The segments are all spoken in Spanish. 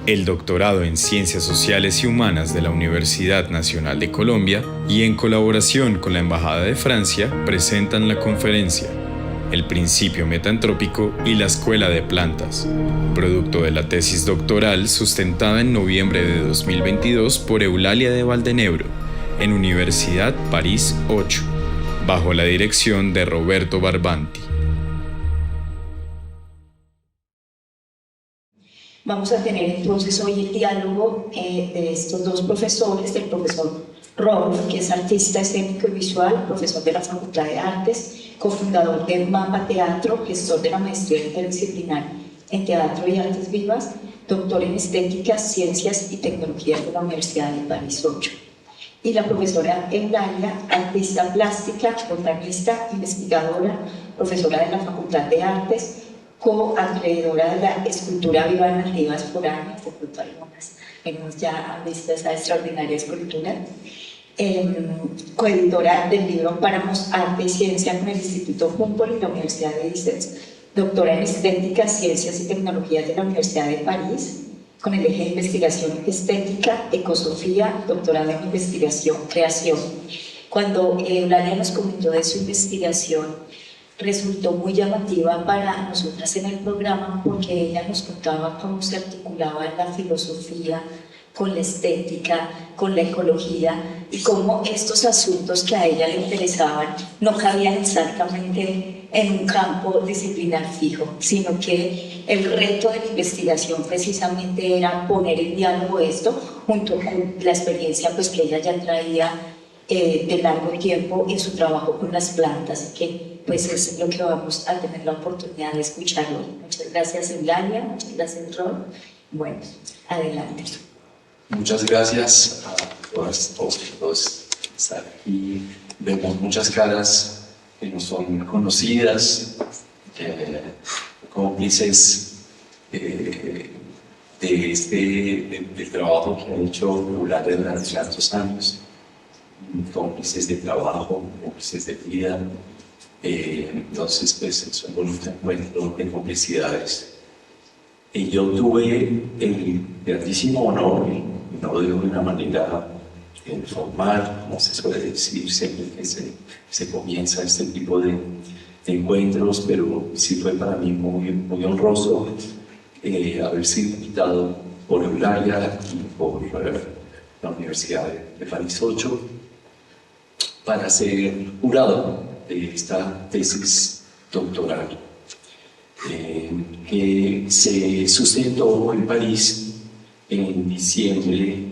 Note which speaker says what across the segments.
Speaker 1: el doctorado en Ciencias Sociales y Humanas de la Universidad Nacional de Colombia y en colaboración con la Embajada de Francia presentan la conferencia El principio metantrópico y la escuela de plantas, producto de la tesis doctoral sustentada en noviembre de 2022 por Eulalia de Valdenebro en Universidad París 8, bajo la dirección de Roberto Barbanti.
Speaker 2: Vamos a tener entonces hoy el diálogo de estos dos profesores, del profesor Rolf, que es artista escénico y visual, profesor de la Facultad de Artes, cofundador de MAPA Teatro, gestor de la maestría interdisciplinar en Teatro y Artes Vivas, doctor en Estética, Ciencias y Tecnologías de la Universidad de París 8. Y la profesora Eulalia, artista plástica, botanista, investigadora, profesora de la Facultad de Artes, coacreedora de la escultura viva nativas foráneas, de pronto algunas hemos ya visto esa extraordinaria escultura, coeditora del libro Páramos, Arte y Ciencia con el Instituto Humboldt y la Universidad de Issens, doctora en Estética, Ciencias y Tecnologías de la Universidad de París, con el eje de investigación estética, ecosofía, doctorado en investigación, creación. Cuando Eulalia nos comentó de su investigación, resultó muy llamativa para nosotras en el programa porque ella nos contaba cómo se articulaba la filosofía con la estética, con la ecología y cómo estos asuntos que a ella le interesaban no cabían exactamente en un campo disciplinar fijo, sino que el reto de la investigación precisamente era poner en diálogo esto junto con la experiencia pues, que ella ya traía de largo tiempo en su trabajo con las plantas, así que pues es lo que vamos a tener la oportunidad de escuchar hoy. Muchas gracias Eulalia, muchas gracias Ron. Bueno, adelante.
Speaker 3: Muchas gracias a todos estar aquí. Vemos muchas caras que no son conocidas, cómplices del trabajo que ha hecho Eulalia durante tantos años, cómplices de trabajo, cómplices de vida. Entonces, pues es un encuentro de complicidades. Y yo tuve el grandísimo honor, y no lo digo de una manera formal, como se suele decir siempre que se comienza este tipo de encuentros, pero sí fue para mí muy honroso haber sido invitado por Eulalia y por la Universidad de París 8 para ser jurado de esta tesis doctoral que se sustentó en París en diciembre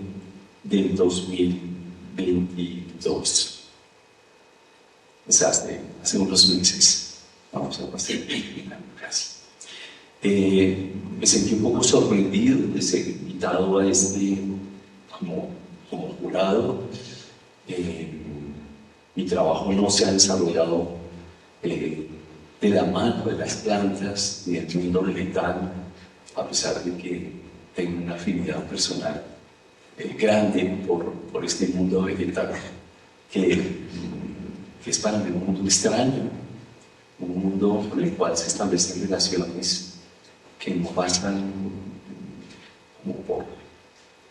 Speaker 3: del 2022. Es hace unos meses, vamos a pasar casi. Me sentí un poco sorprendido de ser invitado a como jurado. Mi trabajo no se ha desarrollado de la mano de las plantas ni del mundo vegetal, a pesar de que tengo una afinidad personal grande por este mundo vegetal, que es para mí un mundo extraño, un mundo con el cual se establecen relaciones que no pasan como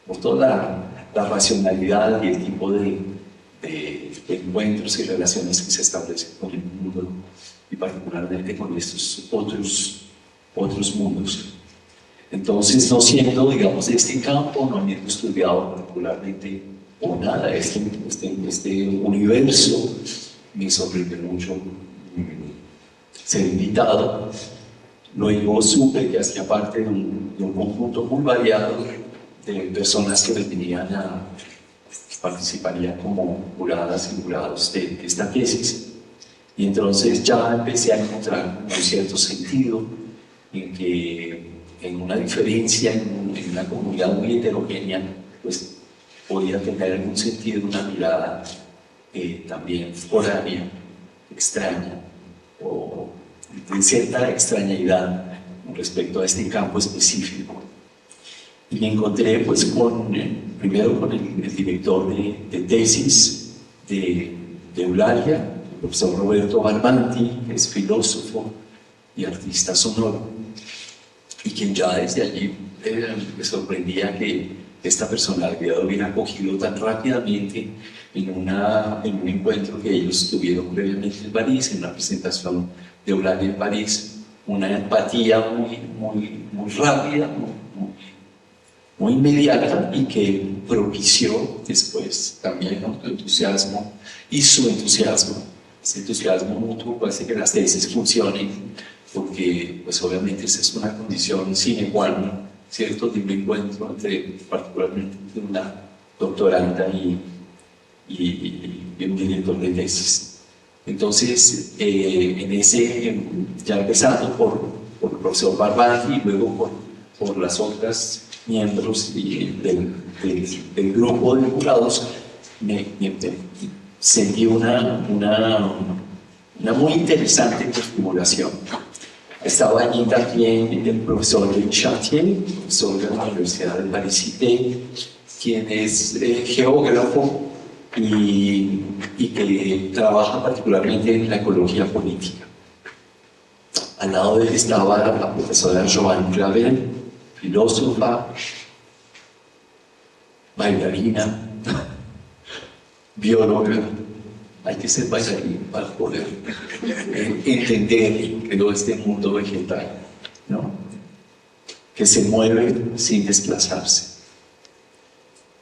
Speaker 3: por toda la racionalidad y el tipo de encuentros y relaciones que se establecen con el mundo y particularmente con estos otros mundos. Entonces, no siendo, digamos, de este campo, no habiendo estudiado particularmente o nada, este universo, me sorprendió mucho ser invitado. Luego supe que hacía parte de un conjunto muy variado de personas que participarían como juradas y jurados de esta tesis. Y entonces ya empecé a encontrar un cierto sentido en una diferencia, en una comunidad muy heterogénea, pues podía tener algún sentido, una mirada también foránea, extraña, o de cierta extrañidad respecto a este campo específico. Y me encontré pues primero con el director de tesis de Eulalia, el profesor Roberto Barbanti, que es filósofo y artista sonoro, y quien ya desde allí me sorprendía que esta personalidad hubiera cogido tan rápidamente en un encuentro que ellos tuvieron previamente en París, en una presentación de Eulalia en París, una empatía muy rápida, muy inmediata, y que propició después también nuestro entusiasmo y su entusiasmo. Ese entusiasmo mutuo hace que las tesis funcionen, porque pues obviamente esa es una condición sine qua non, ¿cierto?, de un encuentro entre particularmente una doctoranda y un director de tesis. Entonces, ya empezando por el profesor Barbati y luego por las otras miembros del grupo de jurados, me sentí una muy interesante configuración. Estaba allí también el profesor Chartier, profesor de la Universidad de Paris-Cité, quien es geógrafo y que trabaja particularmente en la ecología política. Al lado de él estaba la profesora Joanne Clavel, filósofa, bailarina, bióloga. Hay que ser bailarín para poder entender, creo, este mundo vegetal, ¿no?, que se mueve sin desplazarse,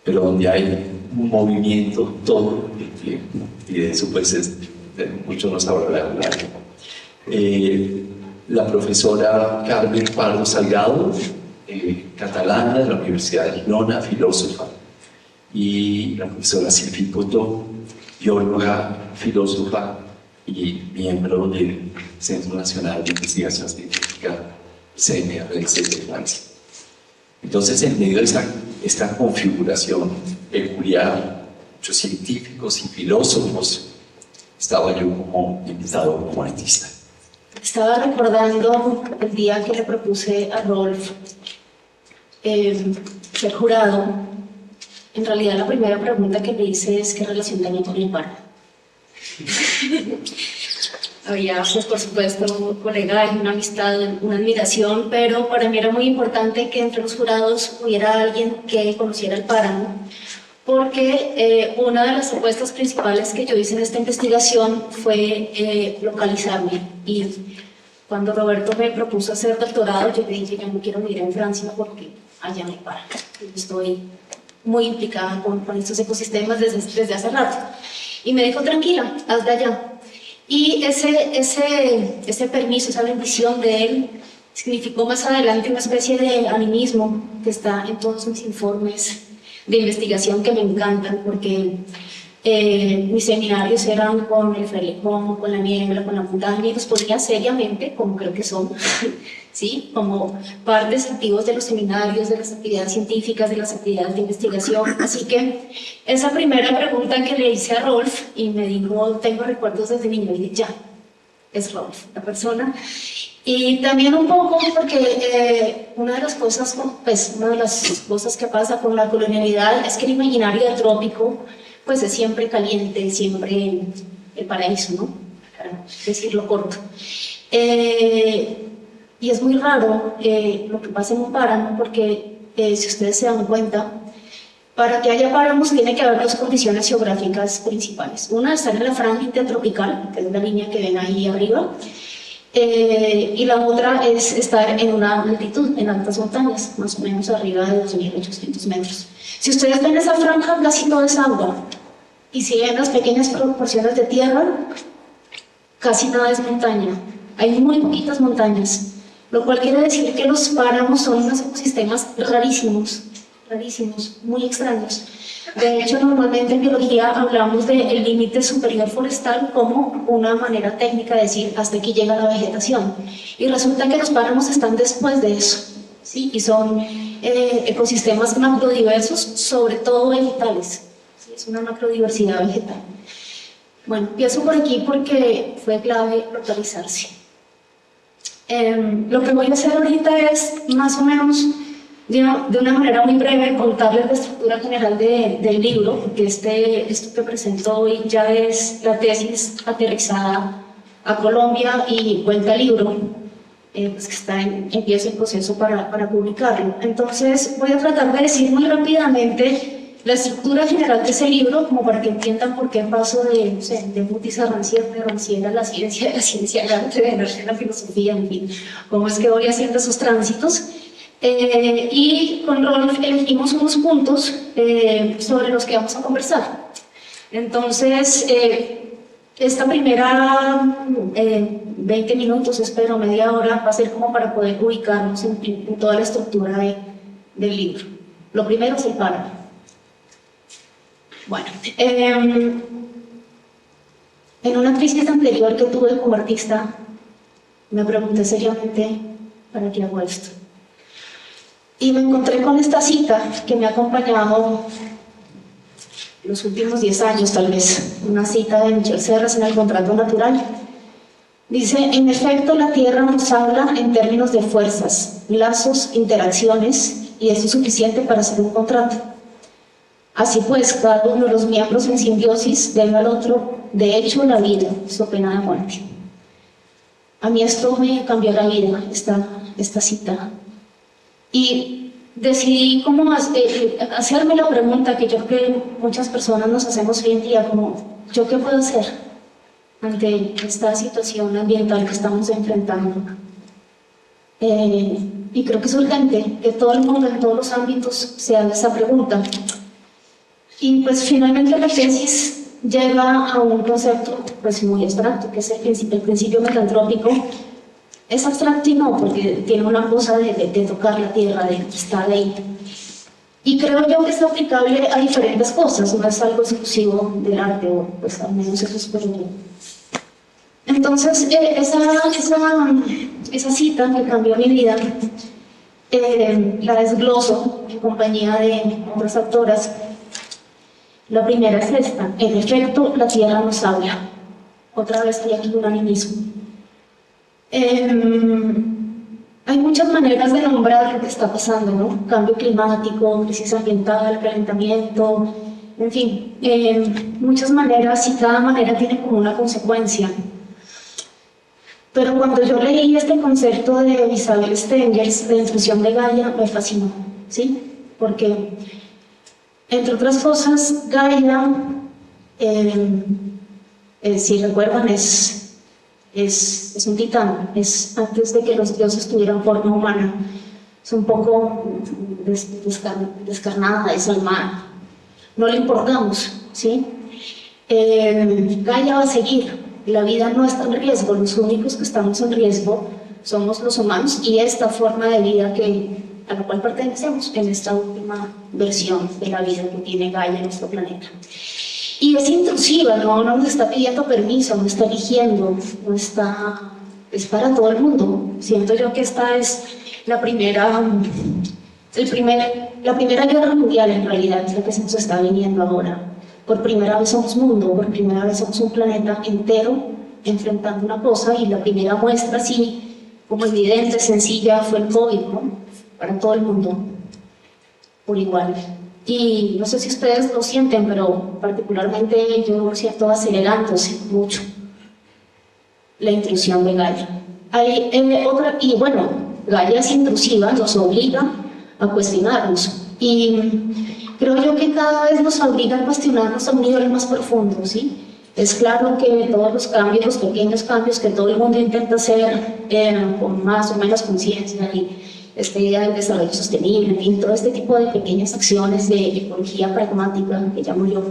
Speaker 3: pero donde hay un movimiento todo el tiempo, y de eso pues mucho nos hablará hablar. La profesora Carmen Pardo Salgado, catalana, de la Universidad de Girona, filósofa, y la profesora Sylvie Potó, bióloga, filósofa y miembro del Centro Nacional de Investigación Científica, CNRS de Francia. Entonces, en medio de esta configuración peculiar, muchos científicos y filósofos, estaba yo como invitado, como artista.
Speaker 4: Estaba recordando el día que le propuse a Rolf ser jurado. En realidad, la primera pregunta que le hice es ¿qué relación tenía con el paro? Había, pues, por supuesto, un colega, una amistad, una admiración, pero para mí era muy importante que entre los jurados hubiera alguien que conociera el páramo, porque una de las propuestas principales que yo hice en esta investigación fue localizarme. Y cuando Roberto me propuso hacer doctorado, yo le dije, yo no quiero vivir en Francia porque allá no hay páramo. Yo estoy muy implicada con estos ecosistemas desde hace rato. Y me dijo, tranquila, hazla allá. Y ese permiso, esa bendición de él, significó más adelante una especie de animismo que está en todos mis informes de investigación, que me encantan, porque mis seminarios eran con el frelejón, con la niebla, con la montaña, y los ponía seriamente, como creo que son, ¿sí?, como partes activos de los seminarios, de las actividades científicas, de las actividades de investigación. Así que esa primera pregunta que le hice a Rolf, y me dijo, tengo recuerdos desde niño, y dije, ya, es Rolf, la persona. Y también un poco porque una de las cosas que pasa con la colonialidad es que el imaginario del trópico pues es siempre caliente, siempre el paraíso, ¿no?, para decirlo corto. Y es muy raro lo que pasa en un páramo, porque si ustedes se dan cuenta, para que haya páramos tiene que haber dos condiciones geográficas principales. Una, estar en la franja intertropical, que es la línea que ven ahí arriba, y la otra es estar en una altitud, en altas montañas, más o menos arriba de 2.800 metros. Si ustedes ven esa franja, casi todo es agua, y si ven las pequeñas proporciones de tierra, casi nada es montaña. Hay muy poquitas montañas, lo cual quiere decir que los páramos son unos ecosistemas rarísimos, muy extraños. De hecho, normalmente en biología hablamos del límite superior forestal como una manera técnica de decir hasta aquí llega la vegetación. Y resulta que los páramos están después de eso, ¿sí? Y son ecosistemas macrodiversos, sobre todo vegetales. ¿Sí? Es una macrodiversidad vegetal. Bueno, empiezo por aquí porque fue clave localizarse. Lo que voy a hacer ahorita es más o menos de una manera muy breve contarles la estructura general del libro, porque esto que presento hoy ya es la tesis aterrizada a Colombia y cuenta el libro. pues que empieza el proceso para publicarlo. Entonces voy a tratar de decir muy rápidamente la estructura general de ese libro, como para que entiendan por qué paso de, no sé, de Mutis a Rancière, de Rancière a la ciencia al arte, de Rancière a la filosofía, en fin, cómo es que voy haciendo esos tránsitos. Y con Rolf elegimos unos puntos sobre los que vamos a conversar. Entonces, esta primera 20 minutos, espero, media hora, va a ser como para poder ubicarnos en toda la estructura del libro. Lo primero es el páramo. Bueno, en una crisis anterior que tuve como artista, me pregunté seriamente, ¿para qué hago esto? Y me encontré con esta cita que me ha acompañado los últimos 10 años, tal vez, una cita de Michel Serres en El contrato natural. Dice: en efecto, la Tierra nos habla en términos de fuerzas, lazos, interacciones, y eso es suficiente para hacer un contrato. Así pues, cada uno de los miembros en simbiosis debe al otro, de hecho, la vida, su pena de muerte. A mí esto me cambió la vida, esta cita. Y decidí como hacerme la pregunta que yo creo que muchas personas nos hacemos hoy en día, como, ¿yo qué puedo hacer ante esta situación ambiental que estamos enfrentando? Y creo que es urgente que todo el mundo en todos los ámbitos se haga esa pregunta. Y pues finalmente la tesis llega a un concepto pues muy abstracto, que es el principio metantrópico. Es abstracto y no, porque tiene una cosa de tocar la tierra, de estar ahí. Y creo yo que es aplicable a diferentes cosas, no es algo exclusivo del arte, o pues al menos eso espero yo. Entonces, esa cita que cambió mi vida, la desgloso en compañía de otras autoras. La primera es esta: en efecto, la tierra nos habla. Otra vez hay aquí un animismo. Hay muchas maneras de nombrar lo que está pasando, ¿no? Cambio climático, crisis ambiental, calentamiento, en fin, muchas maneras, y cada manera tiene como una consecuencia. Pero cuando yo leí este concepto de Isabel Stengers, de intrusión de Gaia, me fascinó, ¿sí? Porque, entre otras cosas, Gaia, si recuerdan, es un titán, es antes de que los dioses tuvieran forma humana, es un poco descarnada, desalmada, no le importamos, ¿sí? Gaia va a seguir, la vida no está en riesgo, los únicos que estamos en riesgo somos los humanos y esta forma de vida a la cual pertenecemos en esta última versión de la vida que tiene Gaia en nuestro planeta. Y es intrusiva, no nos está pidiendo permiso, no está eligiendo, es para todo el mundo. Siento yo que esta es la primera guerra mundial, en realidad, es lo que se nos está viniendo ahora. Por primera vez somos mundo, por primera vez somos un planeta entero enfrentando una cosa, y la primera muestra, así como evidente, sencilla, fue el COVID, ¿no? Para todo el mundo, por igual. Y no sé si ustedes lo sienten, pero particularmente yo lo siento acelerándose mucho la intrusión de Gaia. Y bueno, Gaia es intrusiva, nos obliga a cuestionarnos. Y creo yo que cada vez nos obliga a cuestionarnos a un nivel más profundo, ¿sí? Es claro que todos los cambios, los pequeños cambios que todo el mundo intenta hacer con más o menos conciencia, y esta idea del desarrollo sostenible, en fin, todo este tipo de pequeñas acciones de ecología pragmática, que llamo yo,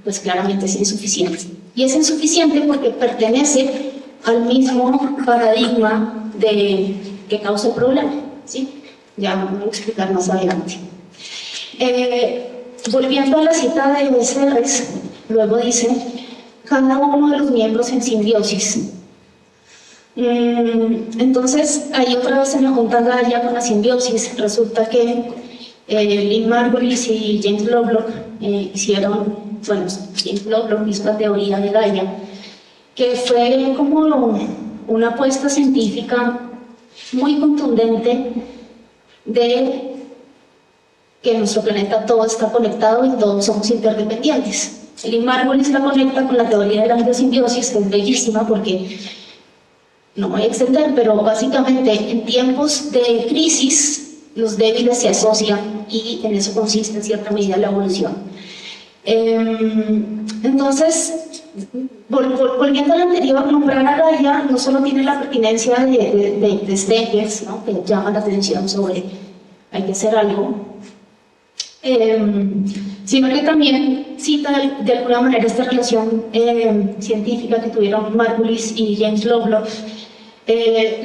Speaker 4: pues claramente es insuficiente. Y es insuficiente porque pertenece al mismo paradigma que causa el problema, ¿sí? Ya me voy a explicar más adelante. Volviendo a la cita de Serres, luego dice: cada uno de los miembros en simbiosis. Entonces, ahí otra vez se me junta Gaia con la simbiosis. Resulta que Lynn Margulis y James Lovelock James Lovelock hizo la teoría de Gaia, que fue como una apuesta científica muy contundente de que en nuestro planeta todo está conectado y todos somos interdependientes. Lynn Margulis la conecta con la teoría de la biosimbiosis, que es bellísima porque no voy a extender, pero básicamente en tiempos de crisis los débiles se asocian y en eso consiste en cierta medida la evolución. Entonces, volviendo a lo anterior, nombrar a Gaia no solo tiene la pertinencia de Stengers, ¿no?, que llama la atención sobre hay que hacer algo, sino que también cita de alguna manera esta relación científica que tuvieron Margulis y James Lovelock.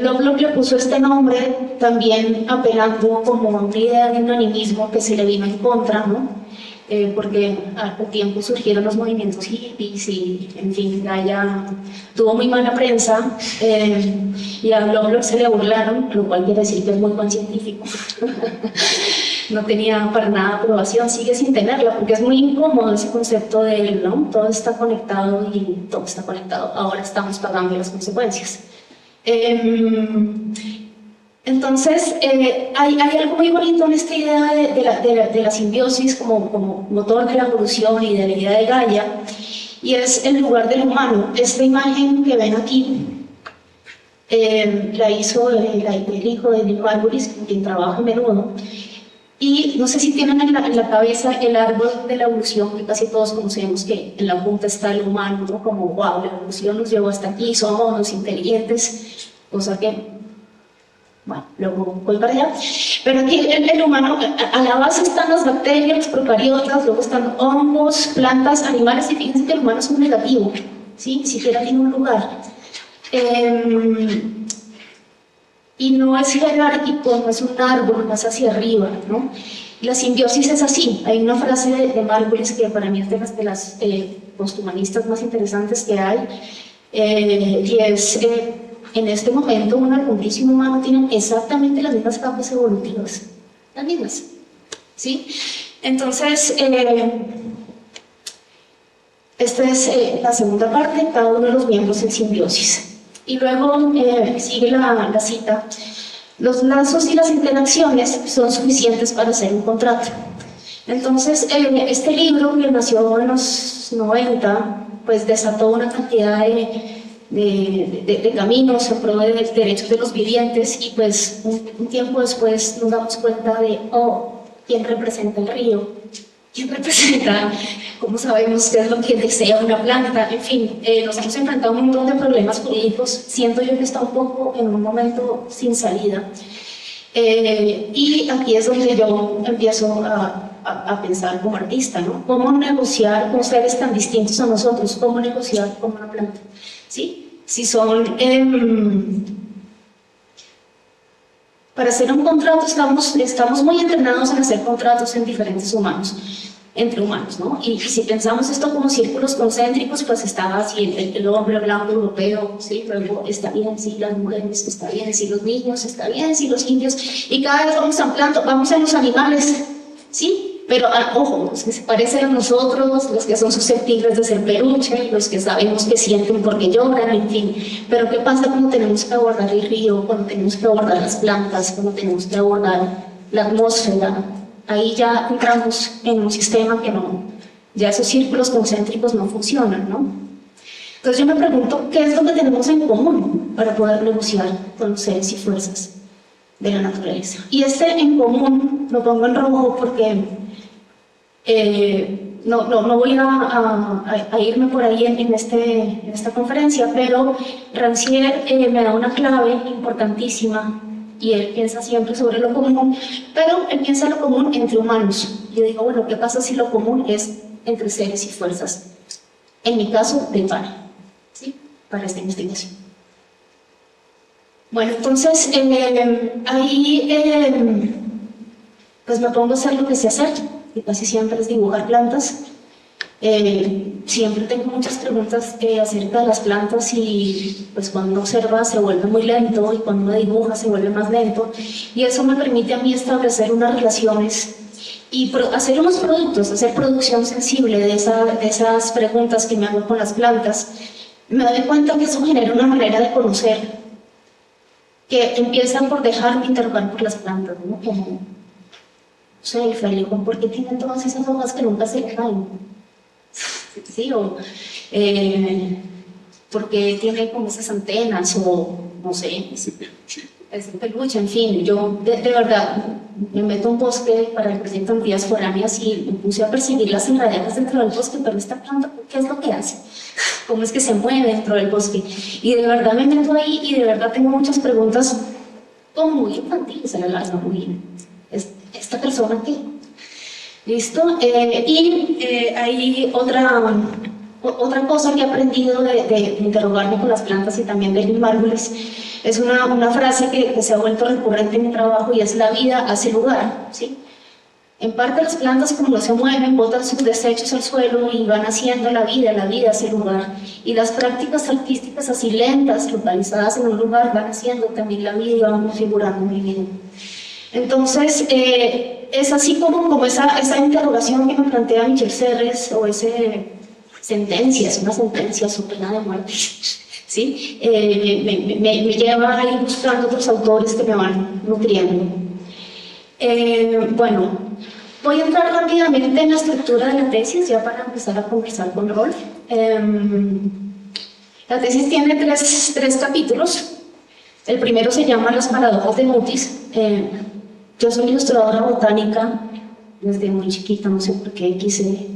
Speaker 4: Lovelock le puso este nombre también apelando como a una idea de un animismo que se le vino en contra, ¿no? Porque al tiempo surgieron los movimientos hippies y, en fin, Gaia tuvo muy mala prensa y a Lovelock se le burlaron, lo cual quiere decir que es muy buen científico. No tenía para nada aprobación, sigue sin tenerla, porque es muy incómodo ese concepto de él, ¿no? Todo está conectado y todo está conectado, ahora estamos pagando las consecuencias. Entonces, hay algo muy bonito en esta idea de la simbiosis como motor de la evolución y de la idea de Gaia, y es el lugar del humano. Esta imagen que ven aquí la hizo el hijo de Nick Margulis, con quien trabaja a menudo, y no sé si tienen en la cabeza el árbol de la evolución, que casi todos conocemos, que en la punta está el humano, ¿no? Como, wow, la evolución nos llevó hasta aquí, somos los inteligentes, cosa que, bueno, luego voy para allá. Pero aquí el humano, a la base están las bacterias, los procariotas, luego están hongos, plantas, animales, y fíjense que el humano es un negativo, ¿sí? Ni siquiera tiene un lugar. Y no es jerárquico, no es un árbol más hacia arriba, ¿no? La simbiosis es así. Hay una frase de Margulis que para mí es de las posthumanistas más interesantes que hay, y es, en este momento un albumbrís y un humano tienen exactamente las mismas capas evolutivas, las mismas, ¿sí? Entonces, esta es la segunda parte, cada uno de los miembros en simbiosis. Y luego sigue la cita. Los lazos y las interacciones son suficientes para hacer un contrato. Entonces, este libro, que nació en los 90, pues desató una cantidad de caminos en pro de los derechos de los vivientes, y pues un tiempo después nos damos cuenta de, ¿quién representa el río? ¿Quién representa? ¿Cómo sabemos qué es lo que desea una planta? En fin, nos hemos enfrentado a un montón de problemas jurídicos, siento yo que está un poco en un momento sin salida. Y aquí es donde yo empiezo a pensar como artista, ¿no? ¿Cómo negociar con seres tan distintos a nosotros? ¿Cómo negociar con una planta? ¿Sí? Si son... para hacer un contrato estamos muy entrenados en hacer contratos en diferentes humanos, entre humanos, ¿no? Y si pensamos esto como círculos concéntricos, pues está así el hombre blanco europeo, ¿sí? Luego está bien si las mujeres, está bien si los niños, está bien si los indios, y cada vez vamos ampliando, vamos a los animales, ¿sí? Pero, ojo, los que se parecen a nosotros, los que son susceptibles de ser peluche, los que sabemos que sienten porque lloran, en fin. Pero ¿qué pasa cuando tenemos que abordar el río, cuando tenemos que abordar las plantas, cuando tenemos que abordar la atmósfera? Ahí ya entramos en un sistema que no, ya esos círculos concéntricos no funcionan, ¿no? Entonces yo me pregunto, ¿qué es lo que tenemos en común para poder negociar con los seres y fuerzas de la naturaleza? Y este en común lo pongo en rojo porque no voy a irme por ahí en esta conferencia, pero Rancière me da una clave importantísima, y él piensa siempre sobre lo común, pero él piensa lo común entre humanos. Yo digo, bueno, ¿qué pasa si lo común es entre seres y fuerzas? En mi caso, del PARA, ¿sí? Para esta investigación. Bueno, entonces, ahí pues me pongo a hacer lo que sé hacer, que casi siempre es dibujar plantas. Siempre tengo muchas preguntas acerca de las plantas, y pues cuando uno observa se vuelve muy lento, y cuando uno dibuja se vuelve más lento, y eso me permite a mí establecer unas relaciones y hacer unos productos, hacer producción sensible de esas preguntas que me hago con las plantas. Me doy cuenta que eso genera una manera de conocer que empieza por dejarme interrogar por las plantas, ¿no? Como, soy feliz, ¿por qué tienen todas esas hojas que nunca se le caen? ¿Sí? O porque tiene como esas antenas, o no sé,
Speaker 3: ese peluche.
Speaker 4: ese peluche, en fin, yo de verdad me meto a un bosque para el proyecto en vías foráneas y me puse a perseguir las enredaderas dentro del bosque, pero esta planta, ¿qué es lo que hace? ¿Cómo es que se mueve dentro del bosque? Y de verdad me meto ahí y de verdad tengo muchas preguntas como muy infantiles a la larga, muy, ¿esta persona qué? ¿Listo? Hay otra cosa que he aprendido de interrogarme con las plantas y también de los árboles, es una frase que se ha vuelto recurrente en mi trabajo y es: la vida hace lugar, ¿sí? En parte las plantas, como no se mueven, botan sus desechos al suelo y van haciendo la vida hace lugar. Y las prácticas artísticas así lentas, localizadas en un lugar, van haciendo también la vida y van configurando mi vida. Entonces, es así como esa interrogación que me plantea Michel Serres, o es una sentencia su pena de muerte, ¿sí? Me lleva a ir buscando otros autores que me van nutriendo. Bueno, voy a entrar rápidamente en la estructura de la tesis, ya para empezar a conversar con Rolf. La tesis tiene tres capítulos. El primero se llama Las paradojas de Mutis. Yo soy ilustradora botánica desde muy chiquita, no sé por qué quise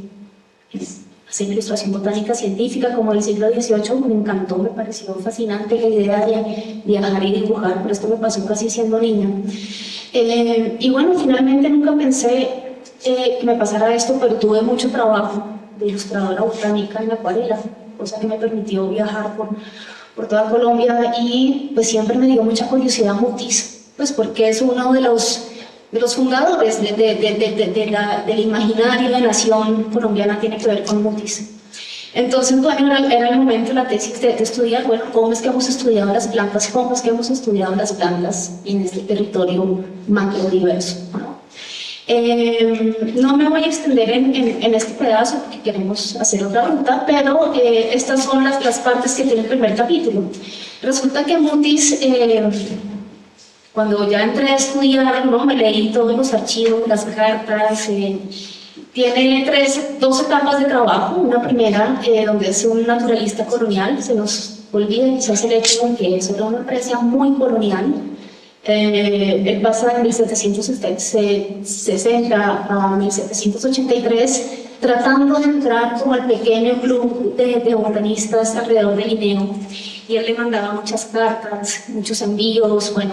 Speaker 4: hacer ilustración botánica científica como del siglo XVIII. Me encantó, me pareció fascinante la idea de viajar y dibujar, pero esto me pasó casi siendo niña. Y bueno, finalmente nunca pensé que me pasara esto, pero tuve mucho trabajo de ilustradora botánica en acuarela, cosa que me permitió viajar por toda Colombia, y pues siempre me dio mucha curiosidad Mutis, pues porque es uno de los fundadores del imaginario de la nación colombiana, tiene que ver con Mutis. Entonces, bueno, era el momento de la tesis de estudiar, bueno, cómo es que hemos estudiado las plantas, en este territorio macrodiverso, ¿no? No me voy a extender en este pedazo porque queremos hacer otra ruta, pero estas son las partes que tiene el primer capítulo. Resulta que Mutis, cuando ya entré a estudiar, ¿no? Me leí todos los archivos, las cartas. Tiene dos etapas de trabajo. Una primera, donde es un naturalista colonial. Se nos olvida quizás el hecho de que eso era una empresa muy colonial. Él pasa de 1760 a 1783, tratando de entrar como al pequeño club de botanistas alrededor del Linneo. Y él le mandaba muchas cartas, muchos envíos, bueno.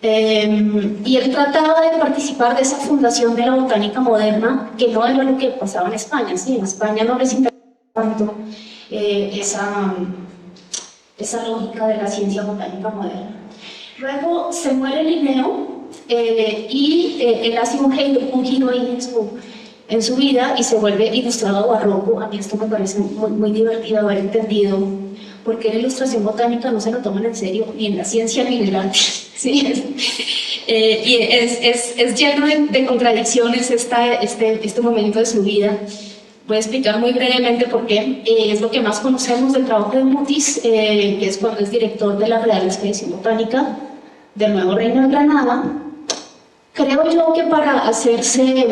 Speaker 4: Y él trataba de participar de esa fundación de la botánica moderna, que no era lo que pasaba en España. Sí, en España no les interesaba tanto esa lógica de la ciencia botánica moderna. Luego se muere Linneo y él hace un giro ahí en su vida y se vuelve ilustrador barroco. A mí esto me parece muy divertido haber entendido porque la ilustración botánica no se lo toman en serio ni en la ciencia ni en el arte. ¿Sí? Y es lleno de contradicciones este momento de su vida. Voy a explicar muy brevemente por qué. Es lo que más conocemos del trabajo de Mutis, que es cuando es director de la Real Expedición Botánica del Nuevo Reino de Granada. Creo yo que para hacerse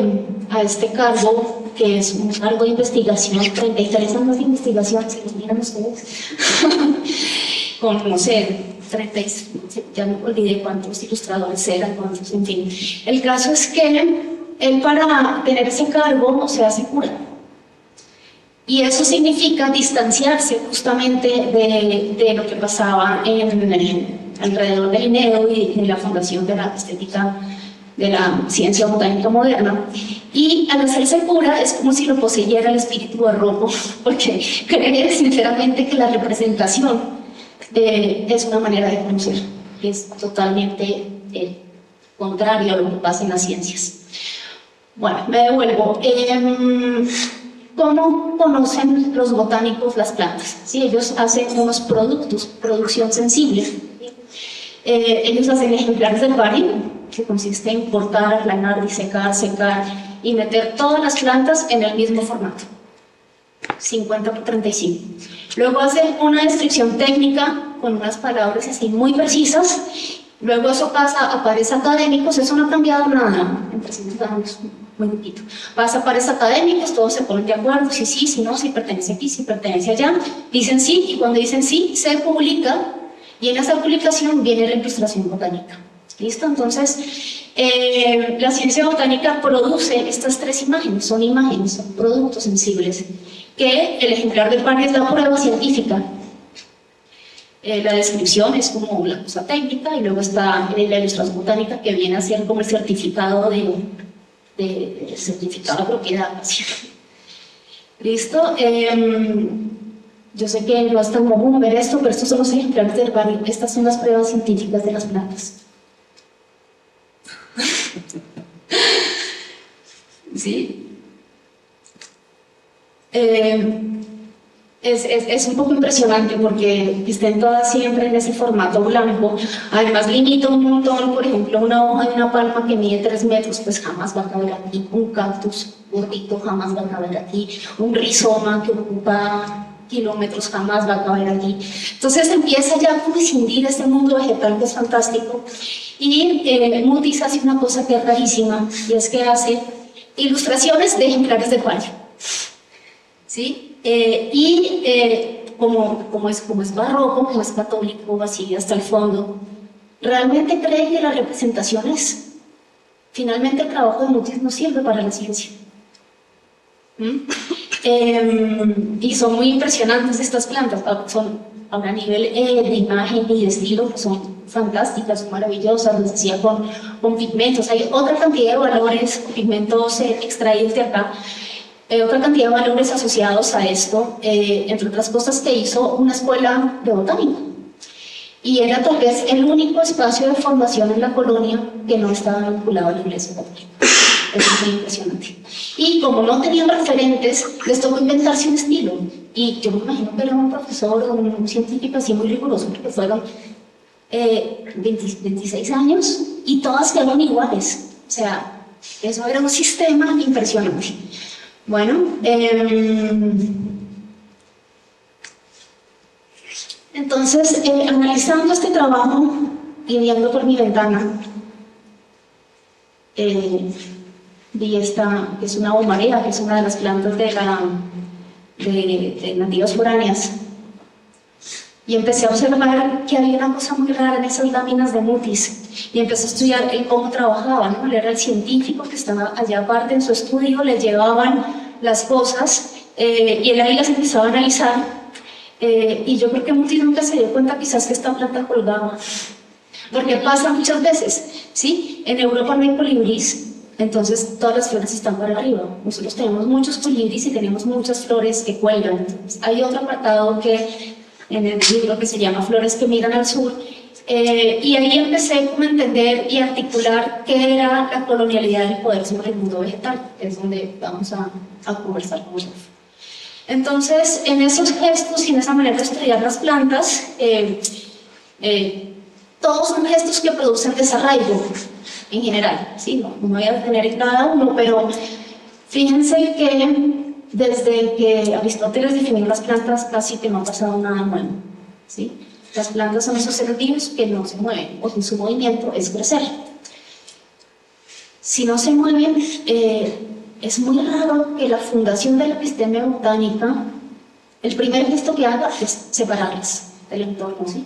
Speaker 4: a este cargo, que es un cargo de investigación, 33 años de investigación, se los miran ustedes, con, no sé, 36, ya me olvidé cuántos ilustradores eran, cuántos, en fin. El caso es que él, para tener ese cargo, no se hace cura. Y eso significa distanciarse justamente de lo que pasaba alrededor del Linneo y de la fundación de la estética de la ciencia botánica moderna. Y al hacerse cura es como si lo poseyera el espíritu barroco, porque cree sinceramente que la representación es una manera de conocer, que es totalmente contrario a lo que pasa en las ciencias. Bueno, me devuelvo. ¿Cómo conocen los botánicos las plantas? ¿Sí? Ellos hacen unos productos, producción sensible. Ellos hacen ejemplares del barrio, que consiste en cortar, aplanar, disecar, secar y meter todas las plantas en el mismo formato, 50 por 35. Luego hacen una descripción técnica con unas palabras así muy precisas. Luego eso pasa a pares académicos. Eso no ha cambiado nada en 300 años, muy poquito. Pasa a pares académicos, todos se ponen de acuerdo, si sí, si no, si pertenece aquí, si pertenece allá. Dicen sí, y cuando dicen sí, se publica Y en esa publicación viene la ilustración botánica. ¿Listo? Entonces, la ciencia botánica produce estas tres imágenes, son productos sensibles, que el ejemplar de par es la prueba científica. La descripción es como la cosa técnica, y luego está la ilustración botánica, que viene a ser como el certificado de certificado de propiedad. ¿Listo? Yo sé que no es tan común ver esto, pero estos son los ejemplares del barrio. Estas son las pruebas científicas de las plantas. ¿Sí? Es un poco impresionante porque estén todas siempre en ese formato blanco. Además limita un montón, por ejemplo, una hoja de una palma que mide 3 metros, pues jamás va a caber aquí. Un cactus gordito jamás va a caber aquí. Un rizoma que ocupa kilómetros jamás va a caber aquí. Entonces empieza ya a prescindir este mundo vegetal que es fantástico. Y Mutis hace una cosa que es rarísima, y es que hace ilustraciones de ejemplares de palo. ¿Sí? Como es barroco, como es católico, así hasta el fondo, realmente cree que las representaciones, finalmente el trabajo de Mutis no sirve para la ciencia. Y son muy impresionantes estas plantas, son a un nivel de imagen y de estilo, son fantásticas, son maravillosas, les decía, con pigmentos. Hay otra cantidad de valores, pigmentos extraídos de acá, otra cantidad de valores asociados a esto, entre otras cosas que hizo una escuela de botánica. Y era tal vez el único espacio de formación en la colonia que no estaba vinculado a la iglesia católica. Eso es muy impresionante. Y como no tenían referentes, les tocó inventarse un estilo. Y yo me imagino que era un profesor o un científico así muy riguroso, porque fueron 26 años y todas quedaron iguales. O sea, eso era un sistema impresionante. Bueno, entonces, analizando este trabajo y viendo por mi ventana, vi esta, que es una bomarea, que es una de las plantas de nativas foráneas, y empecé a observar que había una cosa muy rara en esas láminas de Mutis, y empecé a estudiar cómo trabajaba, ¿no? Él era el científico que estaba allá aparte en su estudio, le llevaban las cosas, y él ahí las empezaba a analizar, y yo creo que Mutis nunca se dio cuenta quizás que esta planta colgaba, porque pasa muchas veces, ¿sí? En Europa no hay colibrís, entonces todas las flores están para arriba. Nosotros tenemos muchos colibríes y tenemos muchas flores que cuelgan. Entonces, hay otro apartado que en el libro que se llama Flores que miran al sur, y ahí empecé como a entender y articular qué era la colonialidad del poder sobre el mundo vegetal, que es donde vamos a conversar con ellos. Entonces, en esos gestos y en esa manera de estudiar las plantas, todos son gestos que producen desarraigo en general, ¿sí? No me voy a detener en cada uno, pero fíjense que desde que Aristóteles definió las plantas casi que no ha pasado nada nuevo, ¿sí? Las plantas son esos seres vivos que no se mueven, o que su movimiento es crecer. Si no se mueven, es muy raro que la fundación de la epistemia botánica, el primer gesto que haga es separarlas del entorno, ¿sí?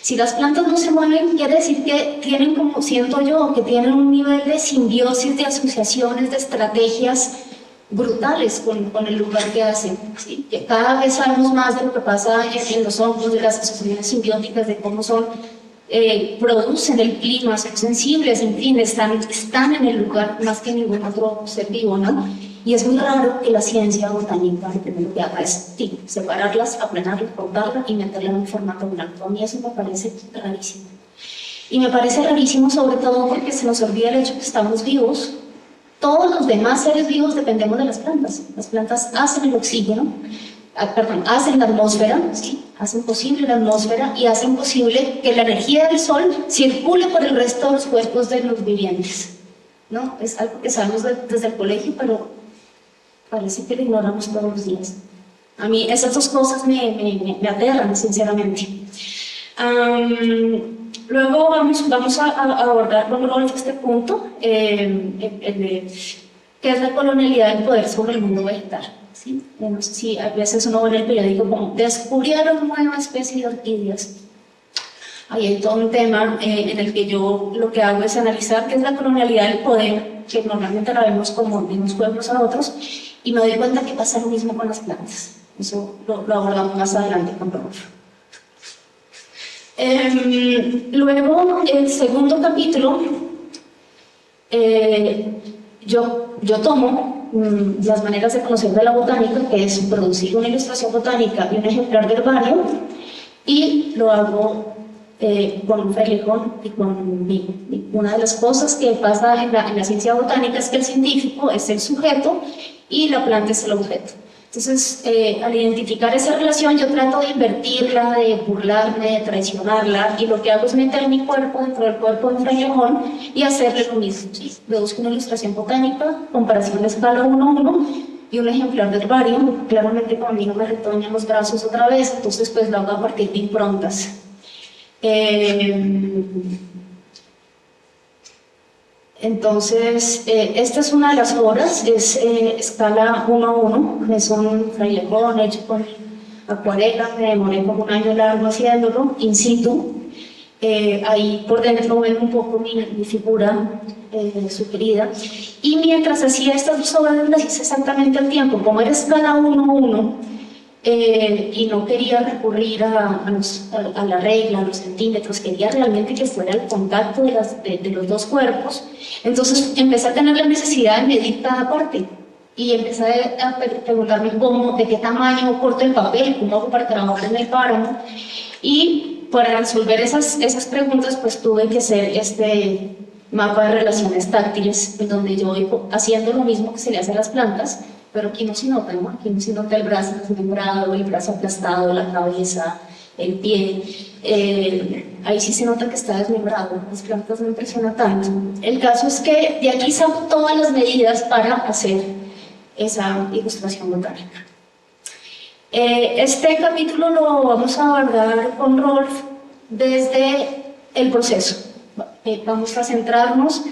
Speaker 4: Si las plantas no se mueven, quiere decir que tienen, como siento yo, que tienen un nivel de simbiosis, de asociaciones, de estrategias brutales con el lugar que hacen, ¿sí? Que cada vez sabemos más de lo que pasa en los hongos, de las asociaciones simbióticas, de cómo son, producen el clima, son sensibles, en fin, están en el lugar más que ningún otro ser vivo, ¿no? Y es muy raro que la ciencia botánica lo primero que haga es separarlas, aplanarlas, cortarlas y meterlas en un formato blanco. A mí eso me parece rarísimo. Y me parece rarísimo sobre todo porque se nos olvida el hecho que estamos vivos. Todos los demás seres vivos dependemos de las plantas. Las plantas hacen el oxígeno, hacen la atmósfera, ¿sí? Hacen posible la atmósfera y hacen posible que la energía del sol circule por el resto de los cuerpos de los vivientes, ¿no? Es algo que sabemos desde el colegio, pero parece que lo ignoramos todos los días. A mí esas dos cosas me aterran, sinceramente. Luego vamos a abordar con Rolf este punto, qué es la colonialidad del poder sobre el mundo vegetal. ¿Sí? No sé si a veces uno ve en el periódico como descubrieron una nueva especie de orquídeas. Ahí hay todo un tema en el que yo lo que hago es analizar qué es la colonialidad del poder, que normalmente la vemos como de unos pueblos a otros, y me doy cuenta que pasa lo mismo con las plantas. Eso lo abordamos más adelante con Rodolfo. Luego, el segundo capítulo, yo tomo las maneras de conocer de la botánica, que es producir una ilustración botánica y un ejemplar de herbario, y lo hago con un frailejón y conmigo. Una de las cosas que pasa en la ciencia botánica es que el científico es el sujeto y la planta es el objeto. Entonces, al identificar esa relación, yo trato de invertirla, de burlarme, de traicionarla, y lo que hago es meter mi cuerpo dentro del cuerpo de un frailejón y hacerle lo mismo. ¿Sí? Produzco una ilustración botánica, comparación de escala 1:1, y un ejemplar de herbario. Claramente conmigo me retoñan los brazos otra vez, entonces pues lo hago a partir de improntas. Entonces, esta es una de las obras, es escala 1:1, es un frailejón hecho con acuarela, me demoré como un año largo haciéndolo, in situ. Ahí por dentro ven un poco mi figura sugerida. Y mientras hacía estas dos obras las hice exactamente al tiempo, como era escala 1:1, y no quería recurrir a la regla, a los centímetros, quería realmente que fuera el contacto de los dos cuerpos. Entonces empecé a tener la necesidad de medir cada parte y empecé a preguntarme de qué tamaño corto el papel, cómo hago para trabajar en el páramo. Y para resolver esas preguntas pues tuve que hacer este mapa de relaciones táctiles, en donde yo voy haciendo lo mismo que se le hace a las plantas, pero aquí no se nota, ¿no? Aquí no se nota el brazo desmembrado, el brazo aplastado, la cabeza, el pie. Ahí sí se nota que está desmembrado, las plantas no impresionan tanto. El caso es que de aquí saco todas las medidas para hacer esa ilustración botánica. Este capítulo lo vamos a abordar con Rolf desde el proceso. Vamos a centrarnos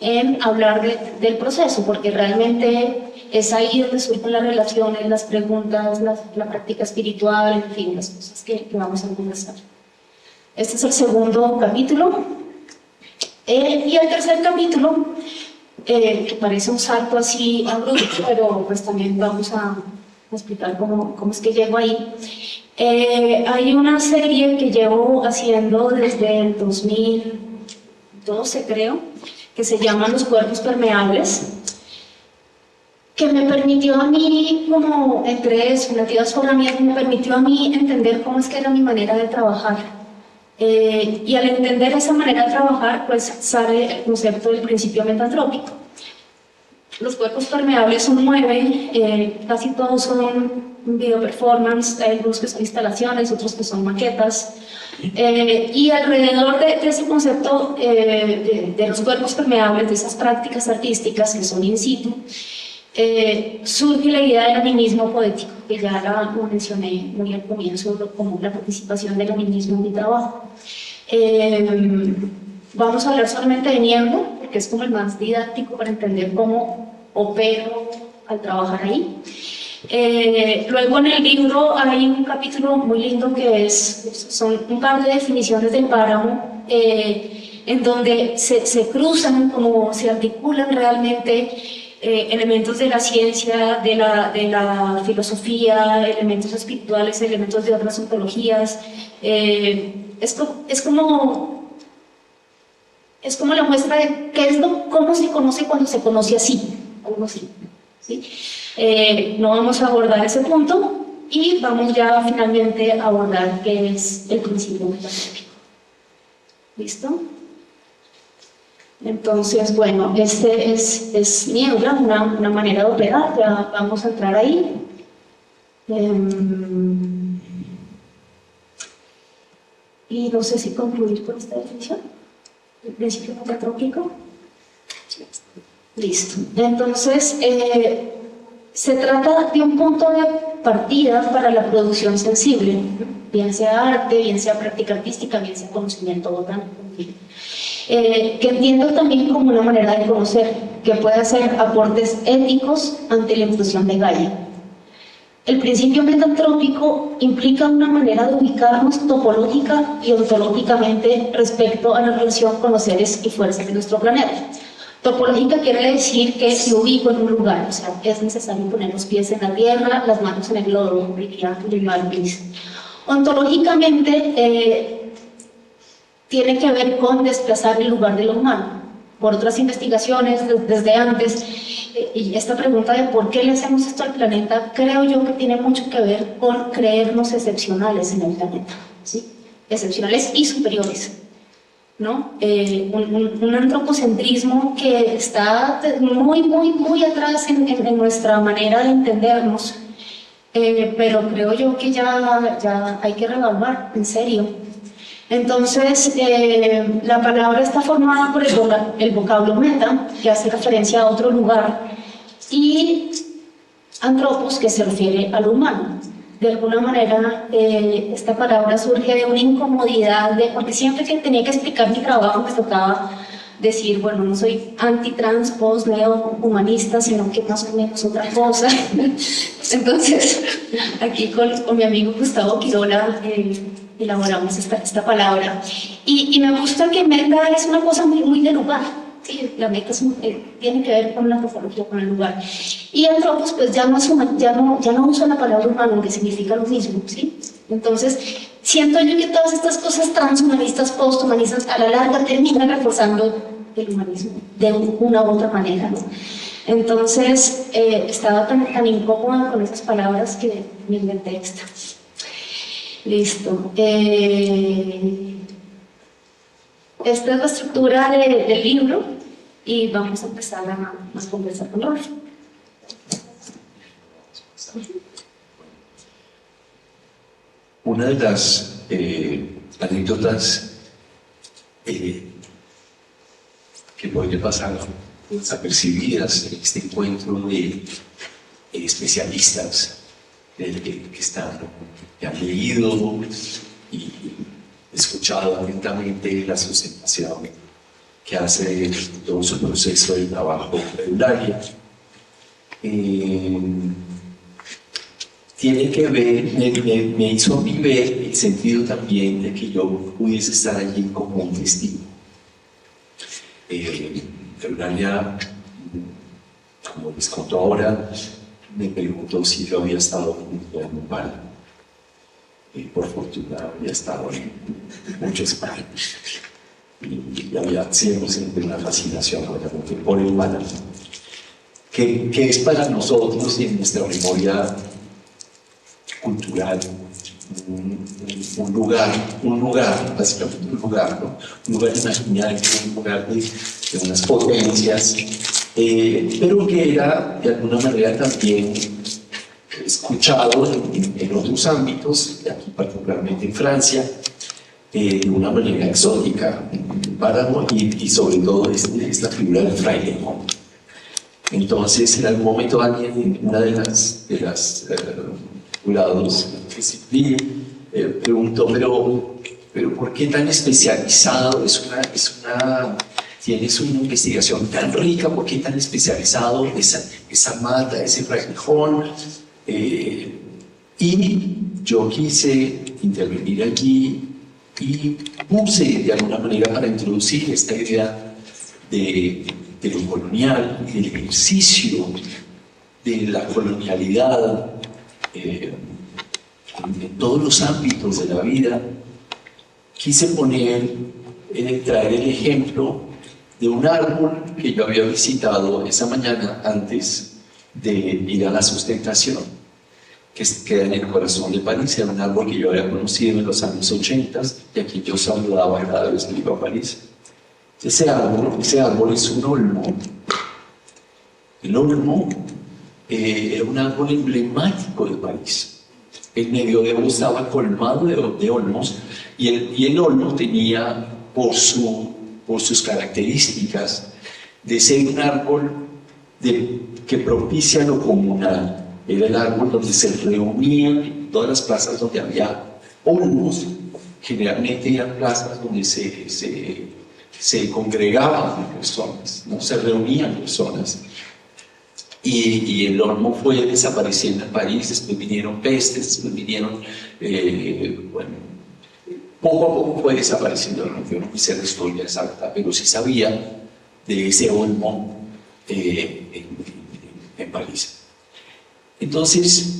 Speaker 4: en hablar del proceso, porque realmente es ahí donde surgen las relaciones, las preguntas, la práctica espiritual, en fin, las cosas que vamos a conversar. Este es el segundo capítulo. Y el tercer capítulo, que parece un salto así abrupto, pero pues también vamos a explicar cómo es que llego ahí. Hay una serie que llevo haciendo desde el 2012, creo, que se llama Los cuerpos permeables, que me permitió a mí, como entre relativas foráneas, me permitió a mí entender cómo es que era mi manera de trabajar. Y al entender esa manera de trabajar, pues sale el concepto del principio metantrópico. Los cuerpos permeables son 9, casi todos son video performance, hay algunos que son instalaciones, otros que son maquetas. Y alrededor de ese concepto de los cuerpos permeables, de esas prácticas artísticas que son in situ, surge la idea del animismo poético, que ya la mencioné muy al comienzo, como la participación del animismo en mi trabajo. Vamos a hablar solamente de Niebla, porque es como el más didáctico para entender cómo opero al trabajar ahí. Luego en el libro hay un capítulo muy lindo que son un par de definiciones del páramo, en donde se cruzan, como se articulan realmente elementos de la ciencia, de la filosofía, elementos espirituales, elementos de otras ontologías. Es como la muestra de cómo se conoce cuando se conoce así, algo así, ¿sí? No vamos a abordar ese punto y vamos ya finalmente a abordar qué es el principio metafísico. ¿Listo? Entonces, bueno, este es Niebla, una manera de operar, ya vamos a entrar ahí. Y no sé si concluir con esta definición. El principio metantrópico. Listo. Entonces, se trata de un punto de partida para la producción sensible, bien sea arte, bien sea práctica artística, bien sea conocimiento botánico, que entiendo también como una manera de conocer, que puede hacer aportes éticos ante la intrusión de Gaia. El principio metantrópico implica una manera de ubicarnos topológica y ontológicamente respecto a la relación con los seres y fuerzas de nuestro planeta. Topológica quiere decir que me ubico en un lugar, o sea, es necesario poner los pies en la tierra, las manos en el lodo, gris. Ontológicamente tiene que ver con desplazar el lugar de lo humano. Por otras investigaciones desde antes, y esta pregunta de por qué le hacemos esto al planeta, creo yo que tiene mucho que ver con creernos excepcionales en el planeta, ¿sí? Excepcionales y superiores, ¿no? Un antropocentrismo que está muy atrás en nuestra manera de entendernos, pero creo yo que ya hay que reevaluar, en serio. Entonces, la palabra está formada por el vocablo meta, que hace referencia a otro lugar, y antropos, que se refiere a lo humano. De alguna manera, esta palabra surge de una incomodidad, porque siempre que tenía que explicar mi trabajo me tocaba decir, bueno, no soy anti-trans, post-neo, humanista, sino que más o menos otra cosa. Entonces, aquí con mi amigo Gustavo Quirola elaboramos esta palabra. Y me gusta que meta es una cosa muy de lugar. Sí, la meta tiene que ver con la topología, con el lugar. Y antropos, pues ya no usa la palabra humano, que significa lo mismo, ¿sí? Entonces, siento yo que todas estas cosas transhumanistas, posthumanistas, a la larga terminan reforzando el humanismo de una u otra manera, ¿no? Entonces, estaba tan incómoda con esas palabras que me inventé esta. Listo. Esta es la estructura del libro y vamos a empezar a conversar con Rolf.
Speaker 3: Una de las anécdotas que puede pasar desapercibidas en este encuentro de especialistas que han leído y escuchado atentamente la sustentación que hace todo su proceso de trabajo del área. Tiene que ver, me hizo ver el sentido también de que yo pudiese estar allí como un testigo. Eulalia, como les contó ahora, me preguntó si yo había estado en un bar. Por fortuna había estado en muchos países y había siempre una fascinación por el bar, que es para nosotros en nuestra memoria cultural un lugar, básicamente un lugar, ¿no? Un lugar imaginario, un lugar de unas potencias, pero que era de alguna manera también escuchado en otros ámbitos, aquí particularmente en Francia, de una manera exótica, y sobre todo esta figura del fraile, ¿no? Entonces, en algún momento alguien, una de las jurados que sí, preguntó, pero ¿por qué tan especializado? Tienes una investigación tan rica, ¿por qué tan especializado esa mata, ese frailejón? Y yo quise intervenir allí y puse de alguna manera para introducir esta idea de lo colonial, del ejercicio de la colonialidad en todos los ámbitos de la vida. Quise traer el ejemplo de un árbol que yo había visitado esa mañana antes de ir a la sustentación, que queda en el corazón de París. Era un árbol que yo había conocido en los años 80 y aquí yo saludaba cada vez que iba a París. Ese árbol es un olmo. El olmo era un árbol emblemático de París. El Medioevo estaba colmado de olmos y el olmo tenía por sus características de ser un árbol que propicia lo comunal. Era el árbol donde se reunían todas las plazas donde había olmos. Generalmente eran plazas donde se congregaban personas, no se reunían personas. y el olmo fue desapareciendo en París, después vinieron pestes, después vinieron, bueno, poco a poco fue desapareciendo el olmo. Yo no hice la historia exacta, pero sí sabía de ese olmo en París. Entonces,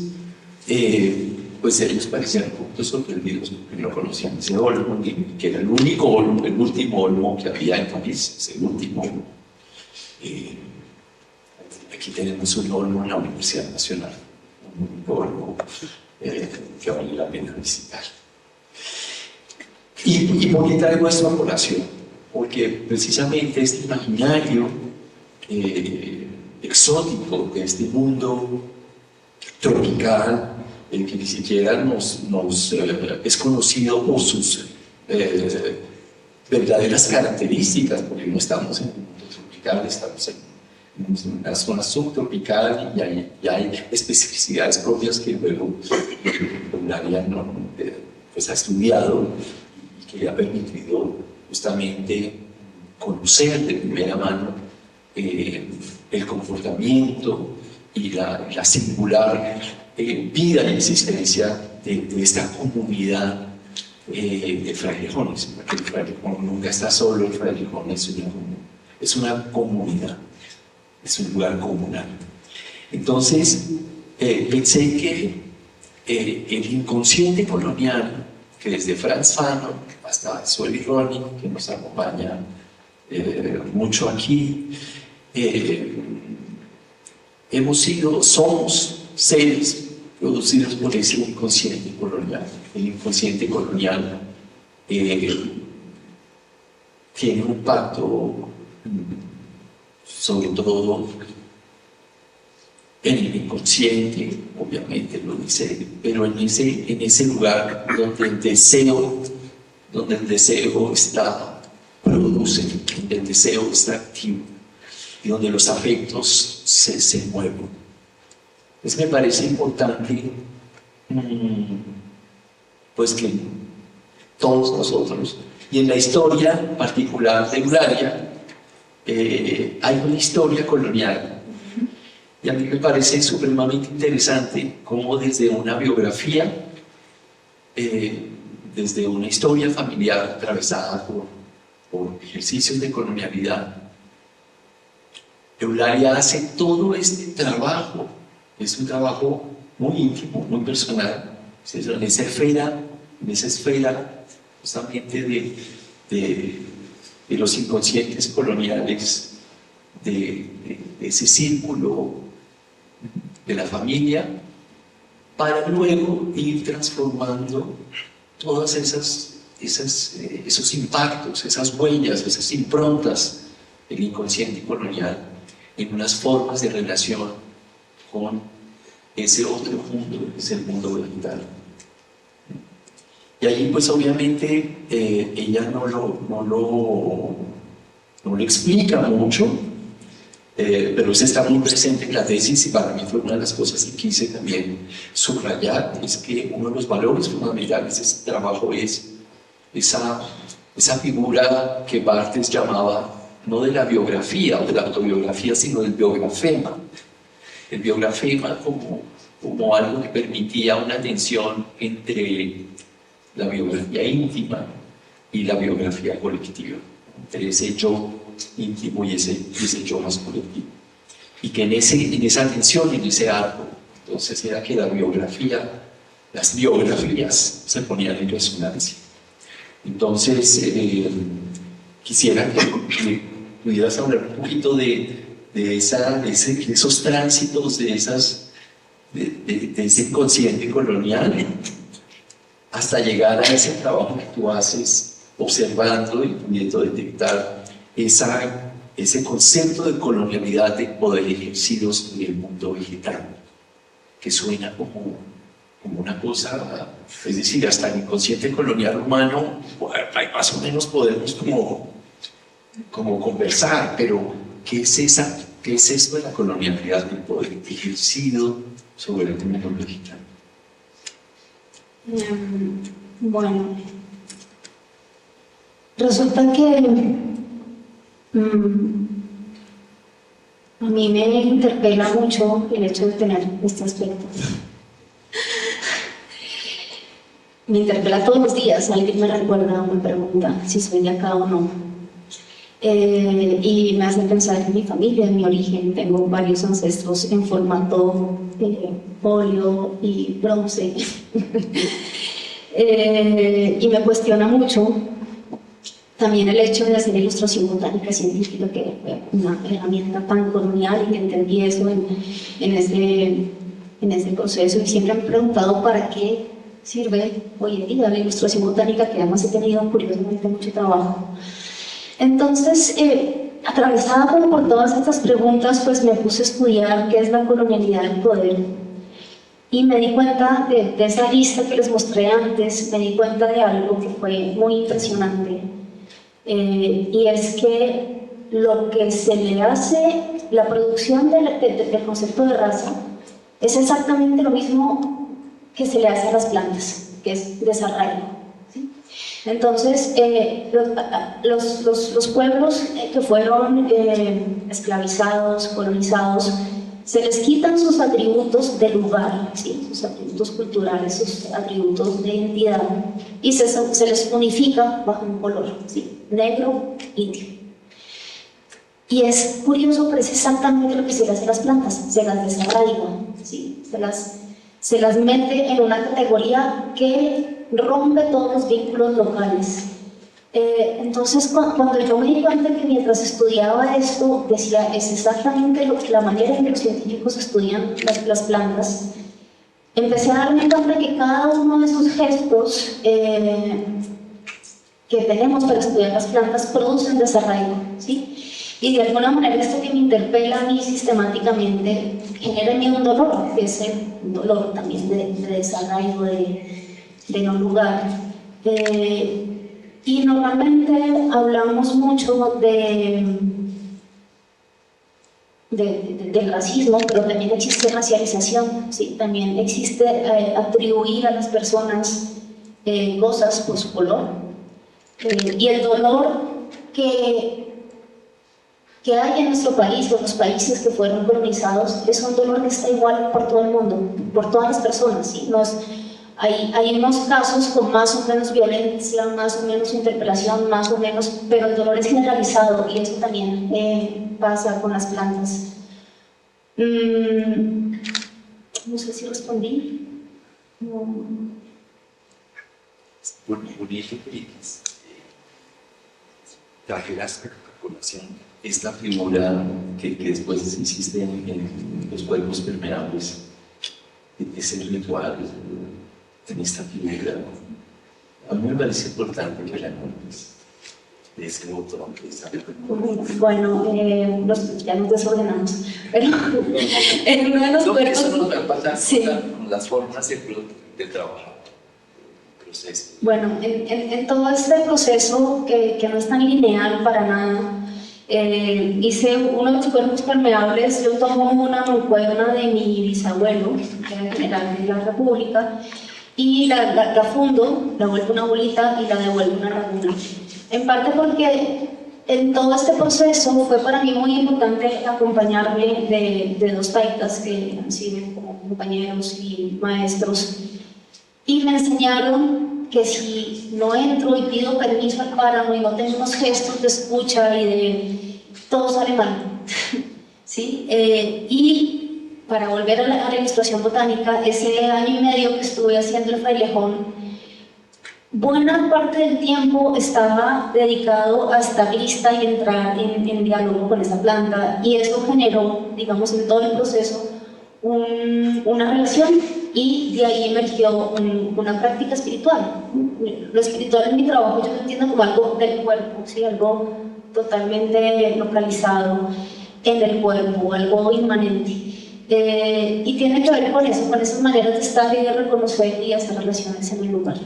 Speaker 3: pues ellos parecían un poquito sorprendidos porque no conocían ese olmo, que era el único olmo, el último olmo que había en París, es el último olmo. Aquí tenemos un olmo en la Universidad Nacional, un único olmo que vale la pena visitar. ¿Y por qué traigo esto a colación? Porque precisamente este imaginario exótico de este mundo tropical, el que ni siquiera es conocido por sus verdaderas características, porque no estamos en el mundo tropical, estamos en una zona subtropical y hay especificidades propias que luego Eulalia pues ha estudiado y que le ha permitido justamente conocer de primera mano el comportamiento y la singular vida y existencia de esta comunidad de frailejones, porque el frailejón nunca está solo, el frailejón es una comunidad, es un lugar comunal. Entonces, pensé que el inconsciente colonial, que desde Frantz Fanon hasta Sueli Ronig, que nos acompaña mucho aquí, somos seres producidos por ese inconsciente colonial. El inconsciente colonial tiene un impacto sobre todo en el inconsciente, obviamente lo dice, pero en ese lugar donde el deseo produce, donde el deseo está activo y donde los afectos se mueven. Entonces me parece importante pues que todos nosotros, y en la historia particular de Eulalia, hay una historia colonial, y a mí me parece supremamente interesante cómo desde una biografía, desde una historia familiar atravesada por ejercicios de colonialidad, Eulalia hace todo este trabajo. Es un trabajo muy íntimo, muy personal, en esa esfera justamente de los inconscientes coloniales, de ese círculo de la familia, para luego ir transformando todas esos impactos, esas huellas, esas improntas del inconsciente colonial en unas formas de relación con ese otro mundo, que es el mundo vegetal. Y ahí pues obviamente ella no lo explica mucho, pero eso está muy presente en la tesis, y para mí fue una de las cosas que quise también subrayar, es que uno de los valores fundamentales de este trabajo es esa figura que Barthes llamaba no de la biografía o de la autobiografía, sino del biografema. El biografema como algo que permitía una tensión entre la biografía íntima y la biografía colectiva, entre ese yo íntimo y ese yo más colectivo. Y que en esa tensión, en ese arco, entonces era que las biografías se ponían en resonancia. Entonces, quisiera que pudieras hablar un poquito de esos tránsitos, de ese inconsciente colonial, hasta llegar a ese trabajo que tú haces observando y pudiendo detectar ese concepto de colonialidad, de poder ejercido en el mundo vegetal, que suena como una cosa, es decir, hasta el inconsciente colonial humano, más o menos podemos como conversar, pero ¿qué es esto de la colonialidad, del poder ejercido sobre el mundo vegetal?
Speaker 4: Bueno, resulta que A mí me interpela mucho el hecho de tener este aspecto. Me interpela todos los días, alguien me recuerda o me pregunta si soy de acá o no. Y me hace pensar en mi familia, en mi origen. Tengo varios ancestros en formato óleo y bronce. Y me cuestiona mucho también el hecho de hacer ilustración botánica científica, que fue una herramienta tan colonial, y que entendí eso en ese proceso. Y siempre me he preguntado para qué sirve hoy en día la ilustración botánica, que además he tenido curiosamente mucho trabajo. Entonces, atravesada por todas estas preguntas, pues me puse a estudiar qué es la colonialidad del poder. Y me di cuenta de esa lista que les mostré antes, me di cuenta de algo que fue muy impresionante. Y es que lo que se le hace, la producción del concepto de raza, es exactamente lo mismo que se le hace a las plantas, que es desarraigo. ¿Sí? Entonces, los pueblos que fueron esclavizados, colonizados, se les quitan sus atributos de lugar, ¿sí? Sus atributos culturales, sus atributos de identidad, y se les unifica bajo un color, ¿sí? Negro, indio. Y es curioso, pero es exactamente lo que se le hace a las plantas, se las desarraiga, ¿sí? Se las mete en una categoría que rompe todos los vínculos locales. Entonces, cuando yo me di cuenta que mientras estudiaba esto, decía, es exactamente la manera en que los científicos estudian las plantas, empecé a darme cuenta que cada uno de esos gestos que tenemos para estudiar las plantas producen desarraigo, ¿sí? Y de alguna manera esto que me interpela a mí sistemáticamente genera en mí un dolor, que es un dolor también de desarraigo, de no lugar. Y normalmente hablamos mucho del racismo, pero también existe racialización, ¿sí? También existe atribuir a las personas cosas por su color. Y el dolor que hay en nuestro país, o en los países que fueron colonizados, es un dolor que está igual por todo el mundo, por todas las personas, ¿sí? Hay unos casos con más o menos violencia, más o menos interpelación, más o menos, pero el dolor es generalizado, y eso también pasa con las plantas. No sé si respondí.
Speaker 3: Trajeras a colación esta figura que después hiciste en los cuerpos permeables, ese ritual en esta figura. A mí me parece importante que la nombres de ese botón.
Speaker 4: Bueno, ya nos desordenamos, pero en uno de los cuerpos...
Speaker 3: Eso nos va a pasar
Speaker 4: sí,
Speaker 3: con las formas de trabajo.
Speaker 4: Bueno, en todo este proceso que no es tan lineal para nada, hice uno de los cuerpos permeables. Yo tomo una mancuerna de mi bisabuelo, que era general de la República, y la fundo, la vuelvo una bolita y la devuelvo una laguna. En parte porque en todo este proceso fue para mí muy importante acompañarme de dos taitas que han sido como compañeros y maestros, y me enseñaron que si no entro y pido permiso al páramo y no tengo unos gestos de escucha y todo sale mal. ¿Sí? Y para volver a la ilustración botánica, ese año y medio que estuve haciendo el frailejón, buena parte del tiempo estaba dedicado a estar lista y entrar en diálogo con esa planta, y eso generó, digamos, en todo el proceso una relación, y de ahí emergió una práctica espiritual. Lo espiritual en mi trabajo yo lo entiendo como algo del cuerpo, ¿sí? Algo totalmente localizado en el cuerpo, algo inmanente. Y tiene que ver con eso, con esas maneras de estar y de reconocer y hacer relaciones en el lugar.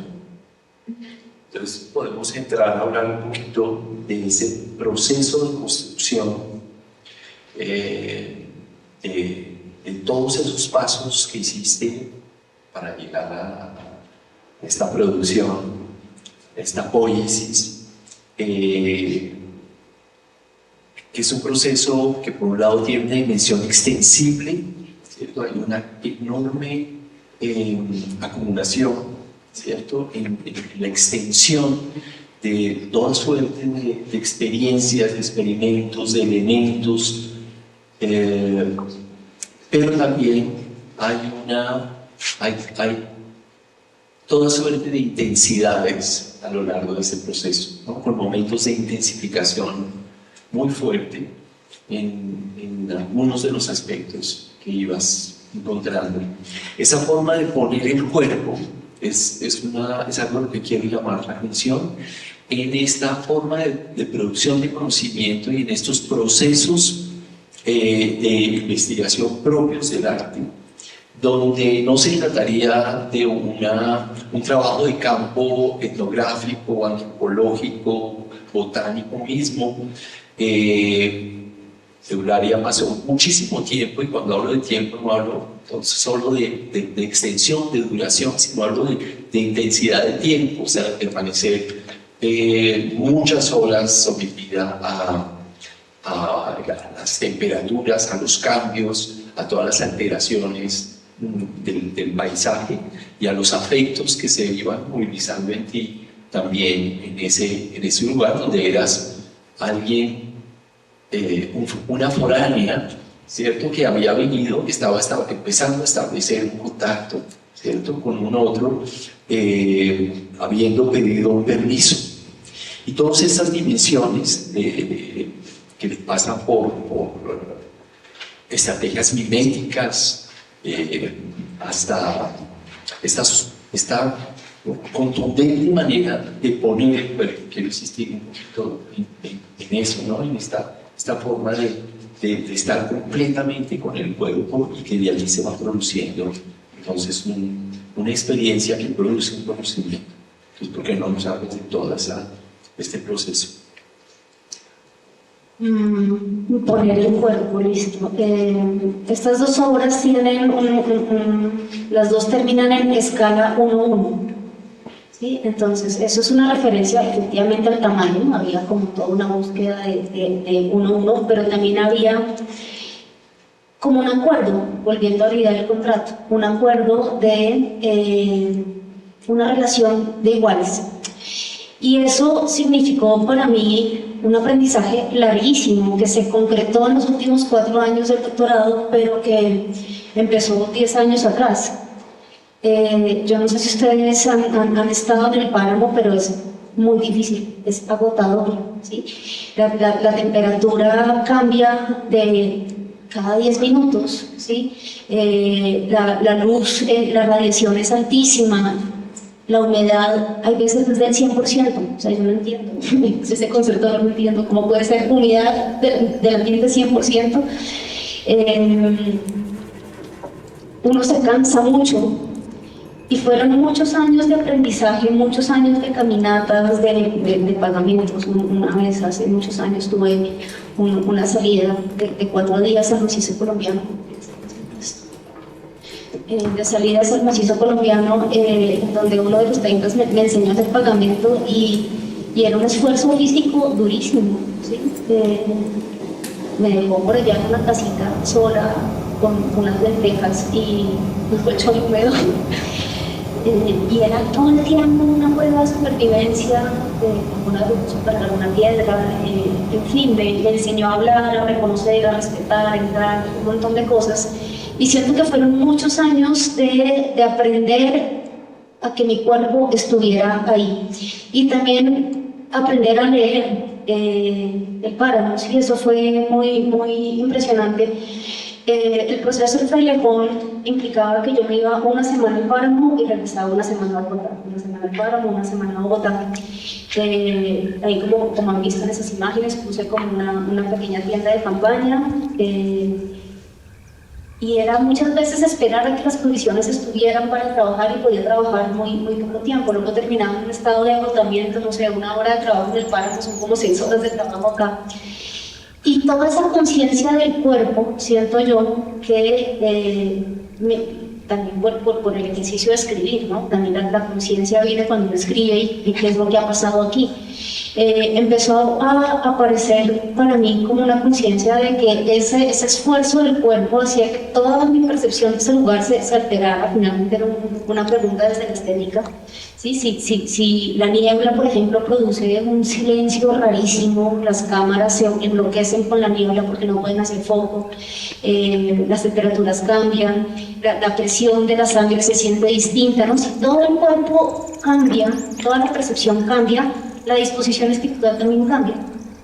Speaker 3: Entonces podemos entrar a hablar un poquito de ese proceso de construcción, de todos esos pasos que hiciste para llegar a esta producción, esta poiesis. que es un proceso que por un lado tiene una dimensión extensible, ¿cierto? Hay una enorme acumulación, ¿cierto? En la extensión de toda suerte de experiencias, de experimentos, de elementos, pero también hay toda suerte de intensidades a lo largo de ese proceso, ¿no? Con momentos de intensificación muy fuerte en algunos de los aspectos que ibas encontrando. Esa forma de poner el cuerpo es algo a lo que quiero llamar la atención en esta forma de producción de conocimiento y en estos procesos de investigación propios del arte, donde no se trataría de un trabajo de campo etnográfico, antropológico, botánico mismo. Eulalia pasó muchísimo tiempo, y cuando hablo de tiempo no hablo entonces solo de extensión, de duración, sino hablo de intensidad de tiempo, o sea, de permanecer muchas horas sometida a las temperaturas, a los cambios, a todas las alteraciones del paisaje y a los afectos que se iban movilizando en ti también en ese lugar donde eras alguien, una foránea, ¿cierto? Que había venido, estaba empezando a establecer un contacto, ¿cierto? Con un otro, habiendo pedido un permiso. Y todas estas dimensiones que pasan por estrategias miméticas, hasta esta contundente manera de poner, bueno, quiero insistir un poquito en eso, ¿no? En esta forma de estar completamente con el cuerpo, y que de allí se va produciendo entonces una experiencia que produce un conocimiento. Entonces, ¿por qué no nos hablas de todo este proceso?
Speaker 4: Poner el cuerpo, listo. Estas dos obras tienen las dos terminan en escala 1:1, ¿sí? Entonces eso es una referencia efectivamente al tamaño. Había como toda una búsqueda de 1:1, pero también había como un acuerdo, volviendo a la idea del contrato, un acuerdo de una relación de iguales. Y eso significó para mí un aprendizaje larguísimo que se concretó en los últimos 4 años del doctorado, pero que empezó 10 años atrás. Yo no sé si ustedes han estado en el páramo, pero es muy difícil, es agotador, ¿sí? La temperatura cambia de cada 10 minutos, ¿sí? La luz, la radiación es altísima. La humedad, hay veces es del 100%, o sea, yo no entiendo, ese concepto no entiendo, cómo puede ser humedad del ambiente 100%. Uno se cansa mucho, y fueron muchos años de aprendizaje, muchos años de caminatas, de pagamentos. Una vez, hace muchos años, tuve una salida de 4 días al macizo colombiano. De salidas al macizo colombiano, donde uno de los técnicos me enseñó a hacer pagamento, y era un esfuerzo físico durísimo, ¿sí? Me dejó por allá en una casita sola con unas lentejas y un colchón húmedo, y era todo el tiempo una prueba de supervivencia, superar una piedra, en fin, me enseñó a hablar, a reconocer, a respetar, a entrar, un montón de cosas. Y siento que fueron muchos años de aprender a que mi cuerpo estuviera ahí. Y también aprender a leer el páramo, ¿sí? Eso fue muy, muy impresionante. El proceso del frailejón implicaba que yo me iba una semana al páramo y regresaba una semana a Bogotá. Una semana al páramo, una semana a Bogotá. Ahí como han visto en esas imágenes, puse como una pequeña tienda de campaña. Y era muchas veces esperar a que las condiciones estuvieran para trabajar, y podía trabajar muy, muy poco tiempo. Luego terminaba en un estado de agotamiento, no sé, 1 hora de trabajo en el páramo son como 6 horas de trabajo acá. Y toda esa conciencia del cuerpo, siento yo, que también por el ejercicio de escribir, ¿no? También la conciencia viene cuando uno escribe y qué es lo que ha pasado aquí. Empezó a aparecer para mí como una conciencia de que ese esfuerzo del cuerpo hacía que toda mi percepción de ese lugar se alterara. Finalmente era una pregunta desde la estética. ¿Sí? Si la niebla, por ejemplo, produce un silencio rarísimo, las cámaras se enloquecen con la niebla porque no pueden hacer foco, las temperaturas cambian, la presión de la sangre se siente distinta, ¿no? Si todo el cuerpo cambia, toda la percepción cambia, la disposición espiritual también cambia.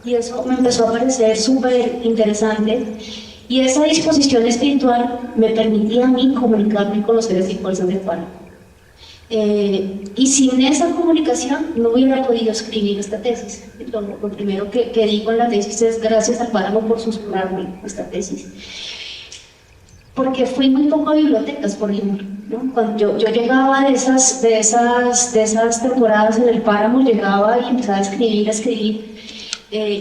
Speaker 4: Y eso me empezó a parecer súper interesante. Y esa disposición espiritual me permitía a mí comunicarme con los seres y fuerzas del páramo. Y sin esa comunicación no hubiera podido escribir esta tesis. Lo primero que digo en la tesis es gracias al páramo por susurrarme esta tesis. Porque fui muy poco a bibliotecas, por ejemplo, ¿no? Cuando yo llegaba de esas temporadas en el páramo, llegaba y empezaba a escribir.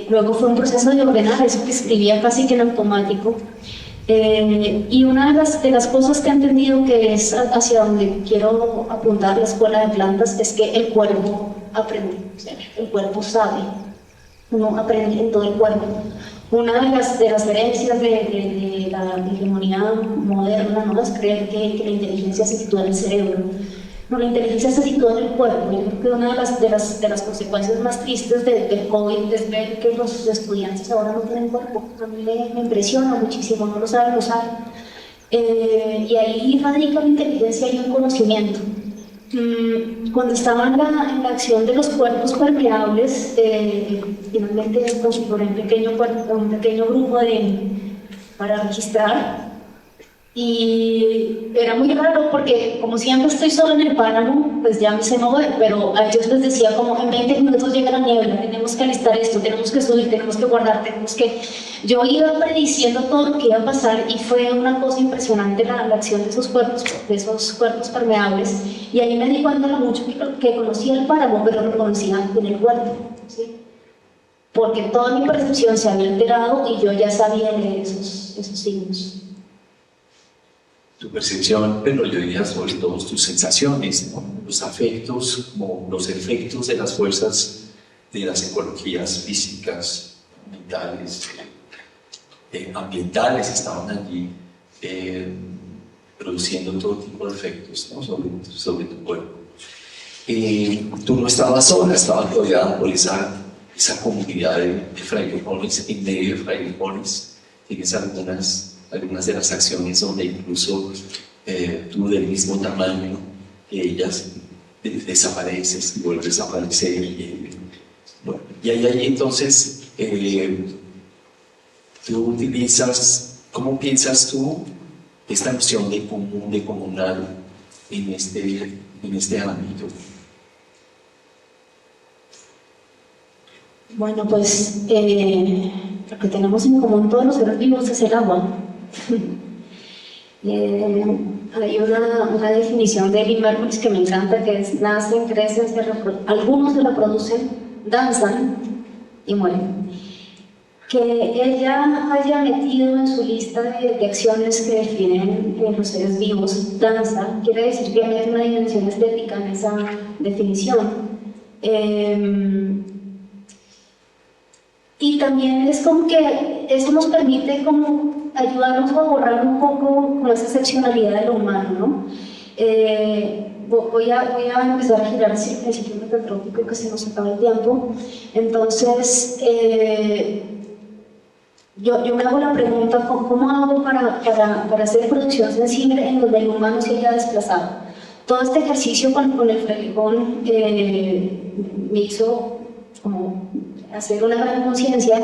Speaker 4: Luego fue un proceso de ordenar eso que escribía casi que en automático. Y una de las cosas que he entendido que es hacia donde quiero apuntar la escuela de plantas es que el cuerpo aprende, o sea, el cuerpo sabe, uno aprende en todo el cuerpo. Una de las herencias de la hegemonía moderna, ¿no?, es creer que la inteligencia se sitúa en el cerebro. No, la inteligencia se sitúa en el cuerpo. Yo creo que una de las consecuencias más tristes del COVID es ver que los estudiantes ahora no tienen cuerpo. A mí me impresiona muchísimo, no lo saben usar. Y ahí radica la inteligencia y el conocimiento. Cuando estaba en la acción de los cuerpos permeables, finalmente configuré un pequeño grupo para registrar. Y era muy raro porque, como siempre estoy solo en el páramo, pues ya me sé mover, pero a ellos les decía como en 20 minutos llega la niebla, tenemos que alistar esto, tenemos que subir, tenemos que guardar, Yo iba prediciendo todo lo que iba a pasar y fue una cosa impresionante la acción de esos cuerpos permeables. Y ahí me di cuenta de lo mucho que conocía el páramo, pero lo conocía en el cuerpo, ¿sí? Porque toda mi percepción se había alterado y yo ya sabía leer esos signos.
Speaker 3: Tu percepción, pero yo diría sobre todo tus sensaciones, ¿no? Los afectos, como los efectos de las fuerzas de las ecologías físicas, mentales, ambientales estaban allí produciendo todo tipo de efectos, ¿no?, sobre tu cuerpo. Tú no estabas sola, estabas rodeada por esa comunidad de frailejones, en medio de frailejones. Tienes algunas de las acciones donde incluso tú del mismo tamaño que ellas desapareces y vuelves a aparecer. Bueno, y ahí entonces tú utilizas, ¿cómo piensas tú esta noción de común, de comunal en este ámbito?
Speaker 4: Bueno, pues lo que tenemos en común todos los seres vivos es el agua. Hay una definición de Lynn Margulis que me encanta, que es: nacen, crecen, algunos se reproducen, danzan y mueren. Que ella haya metido en su lista de acciones que definen los seres vivos danza, quiere decir que hay una dimensión estética en esa definición. Y también es como que eso nos permite como ayudarnos a borrar un poco con esa excepcionalidad de lo humano, ¿no? Voy a empezar a girar hacia el principio metantrópico, que se nos acaba el tiempo. Entonces, yo me hago la pregunta: ¿cómo hago para hacer producción sensible en donde el humano se haya desplazado? Todo este ejercicio con el frailejón me hizo como hacer una gran conciencia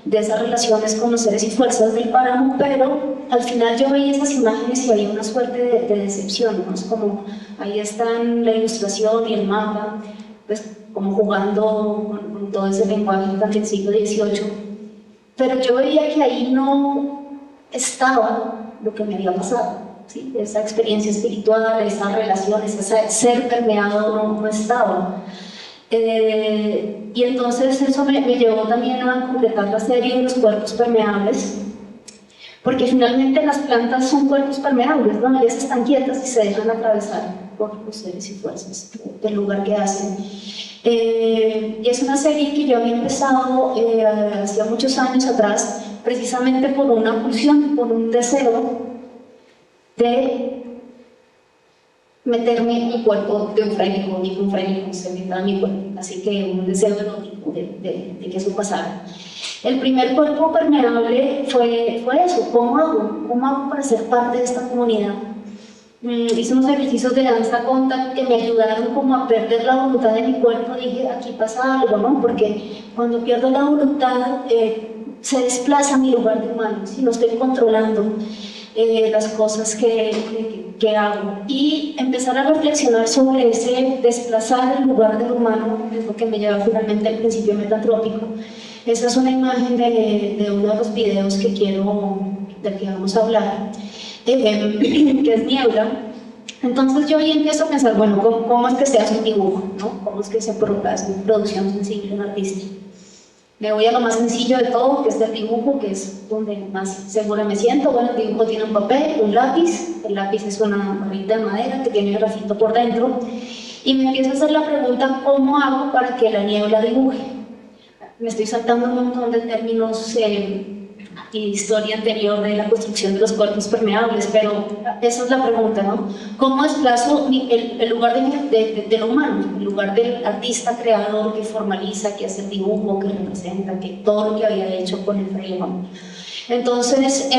Speaker 4: de esas relaciones con los seres y fuerzas del páramo, pero al final yo veía esas imágenes y había una suerte de decepción, ¿no? Es como, ahí están la ilustración y el mapa, pues como jugando con todo ese lenguaje tan del siglo XVIII, pero yo veía que ahí no estaba lo que me había pasado, ¿sí? Esa experiencia espiritual, esas relaciones, ese ser permeado no estaba. Y entonces eso me llevó también a completar la serie de los cuerpos permeables, porque finalmente las plantas son cuerpos permeables, ¿no? Ellas están quietas y se dejan atravesar por los seres y fuerzas del lugar que hacen. Y es una serie que yo había empezado hacía muchos años atrás, precisamente por una pulsión, por un deseo de meterme en el cuerpo de un fraile jónico, un fraile se meta en mi cuerpo, así que un deseo erótico de que eso pasara. El primer cuerpo permeable fue eso, ¿cómo hago para ser parte de esta comunidad? Hice unos ejercicios de danza contact que me ayudaron como a perder la voluntad de mi cuerpo. Dije, aquí pasa algo, ¿no? Porque cuando pierdo la voluntad se desplaza mi lugar de humano, si no estoy controlando las cosas que hago. Y empezar a reflexionar sobre ese desplazar el lugar del humano es lo que me lleva finalmente al principio metantrópico. Esa es una imagen de uno de los videos del que vamos a hablar, que es Niebla. Entonces yo ahí empiezo a pensar, bueno, ¿cómo es que se hace un dibujo? ¿No? ¿Cómo es que se hace una producción sensible, un artista? Me voy a lo más sencillo de todo, que es el dibujo, que es donde más segura me siento. Bueno, el dibujo tiene un papel, un lápiz. El lápiz es una varita de madera que tiene grafito por dentro. Y me empiezo a hacer la pregunta, ¿cómo hago para que la niebla dibuje? Me estoy saltando un montón de términos y historia anterior de la construcción de los cuerpos permeables, pero esa es la pregunta, ¿no? ¿Cómo desplazo el lugar de lo humano, el lugar del artista creador que formaliza, que hace el dibujo, que representa, que todo lo que había hecho con el fraile? Entonces,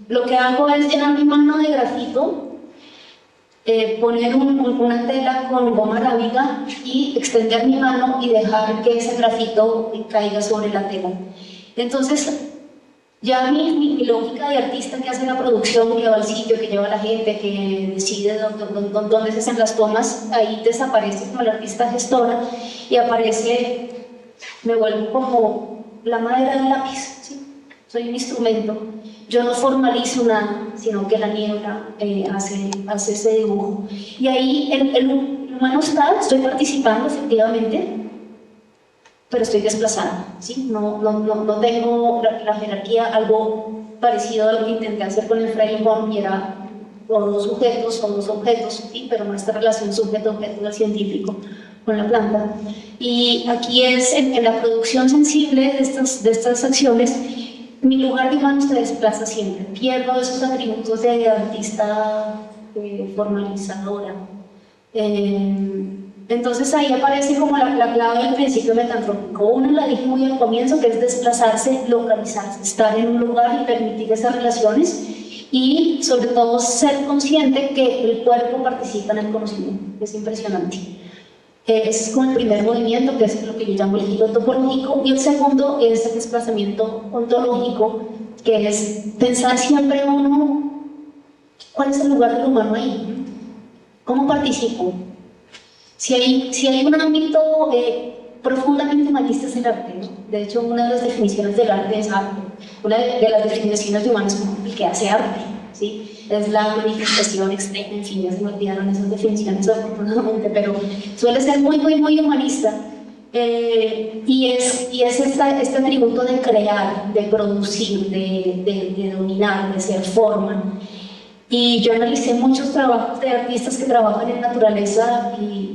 Speaker 4: lo que hago es llenar mi mano de grafito, poner una tela con goma arábiga y extender mi mano y dejar que ese grafito caiga sobre la tela. Entonces, ya mi lógica de artista que hace la producción, que va al sitio, que lleva a la gente, que decide dónde se hacen las tomas, ahí desaparece como la artista gestora y aparece, me vuelvo como la madera del lápiz, ¿sí? Soy un instrumento. Yo no formalizo nada, sino que la niebla hace ese dibujo. Y ahí el humano estoy participando efectivamente, pero estoy desplazada, ¿sí? No tengo la jerarquía, algo parecido a lo que intenté hacer con el fraile Juan, y era o dos sujetos o dos objetos, ¿sí? Pero no esta relación sujeto-objeto del científico con la planta. Y aquí es en la producción sensible de estas acciones. Mi lugar de humano se desplaza siempre, pierdo esos atributos de artista formalizadora. Entonces ahí aparece como la clave del principio metantrópico. Una la dije muy al comienzo, que es desplazarse, localizarse, estar en un lugar y permitir esas relaciones, y sobre todo ser consciente que el cuerpo participa en el conocimiento. Es impresionante. Es como el primer movimiento, que es lo que yo llamo el giro topológico, y el segundo es el desplazamiento ontológico, que es pensar siempre uno cuál es el lugar del humano ahí, cómo participo. Si hay un ámbito profundamente humanista es el arte, ¿no? De hecho, una de las definiciones del arte es arte. Una de las definiciones de humano es como el que hace arte, ¿sí? Es la manifestación extrema, en fin, ya se me olvidaron esas definiciones afortunadamente, pero suele ser muy humanista. Y es este atributo de crear, de producir, de dominar, de ser forma. Y yo analicé muchos trabajos de artistas que trabajan en naturaleza y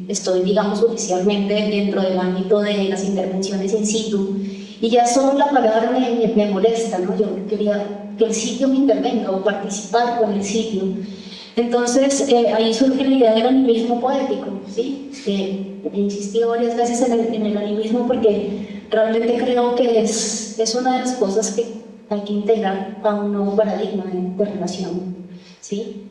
Speaker 4: estoy, digamos, oficialmente dentro del ámbito de las intervenciones in situ. Y ya solo la palabra me molesta, ¿no? Yo quería que el sitio me intervenga o participar con el sitio. Entonces, ahí surge la idea del animismo poético, ¿sí? Insistí varias veces en el animismo porque realmente creo que es una de las cosas que hay que integrar a un nuevo paradigma de relación, ¿sí?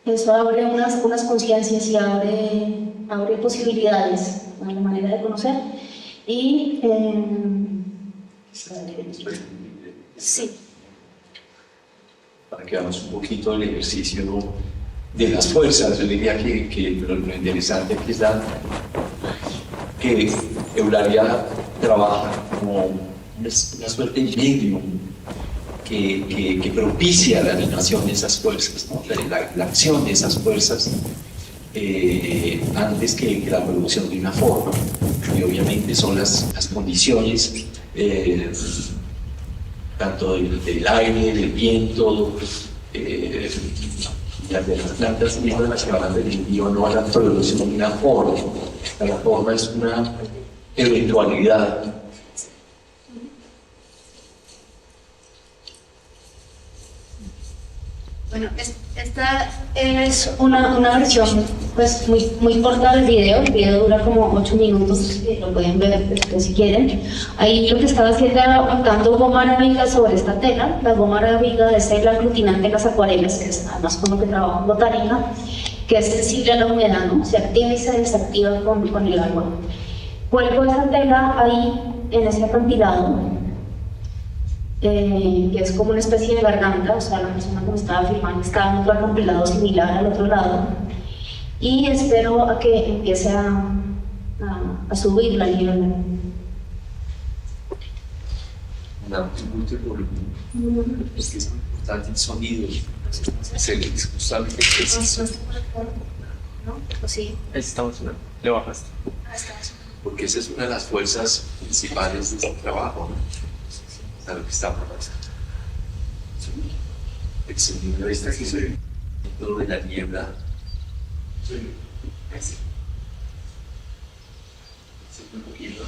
Speaker 4: Eso abre unas conciencias y abre posibilidades a la manera de conocer. Y sí.
Speaker 3: Para que hagamos un poquito el ejercicio de las fuerzas, yo diría que lo interesante aquí es que Eulalia trabaja como una suerte de medium que propicia la animación de esas fuerzas, ¿no? la acción de esas fuerzas antes que la producción de una forma. Y obviamente son las condiciones tanto del aire, del viento, las de las plantas mismas de las que hablan del envío no van a producir una forma. La forma es una eventualidad.
Speaker 4: Bueno, esta es una versión pues muy corta del video. El video dura como 8 minutos, lo pueden ver después si quieren. Ahí lo que estaba haciendo era aplicando goma arábiga sobre esta tela. La goma arábiga es el aglutinante de las acuarelas, que es además con lo que trabajo en botánica, que es sensible a la humedad, ¿no? Se activa y se desactiva con el agua. Cuelgo esa tela ahí en ese acantilado, que es como una especie de garganta, o sea, la persona que me estaba filmando estaba en otro acantilado similar al otro lado, y espero a que empiece a subir la niebla.
Speaker 3: Es que es muy importante el sonido, es justamente preciso.
Speaker 4: ¿No? ¿O sí?
Speaker 5: Estamos, le bajaste.
Speaker 3: Porque esa es una de las fuerzas principales de este trabajo, ¿no? A lo que estamos pasando. El sonido este que se dentro de la niebla. Ese es un poquito.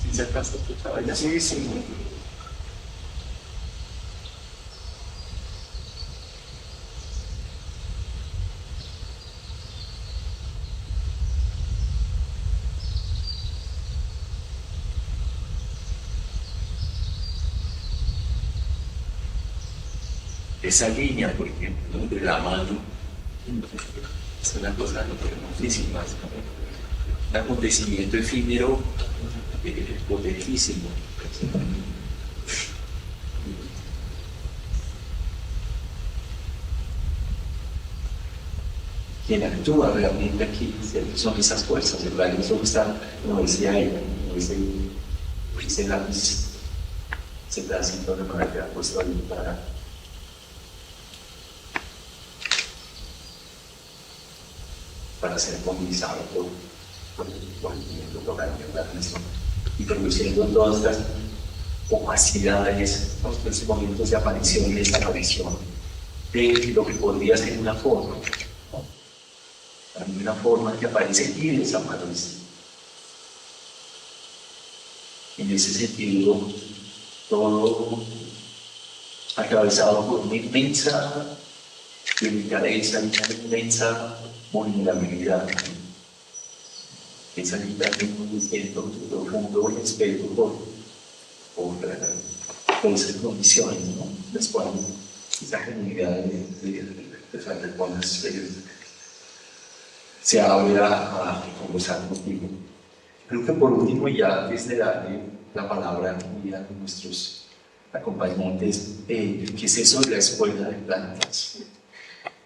Speaker 3: ¿Sí se alcanza a escuchar allá? Sí, sí. Esa línea, por ejemplo, de la mano, es una cosa hermosísima, un acontecimiento efímero, potentísimo. Quien actúa realmente aquí son esas fuerzas, ¿verdad? Eso está, no dice aire, no dice lápiz, ese pedacito de manera que ha puesto ahí para ser movilizado por el organismo y produciendo todas estas opacidades, los momentos de aparición y desaparición de lo que podría ser una forma, ¿no? También una forma que aparece y desaparece. En ese sentido, todo atravesado por una inmensa delicadeza y una inmensa vulnerabilidad. Es ahí también un distinto, profundo respeto por esas condiciones, ¿no? Después, esa genuinidad de cuando se abre a conversar contigo. Creo que por último, ya antes de darle la palabra a nuestros acompañantes, ¿qué es eso de la Escuela de Plantas?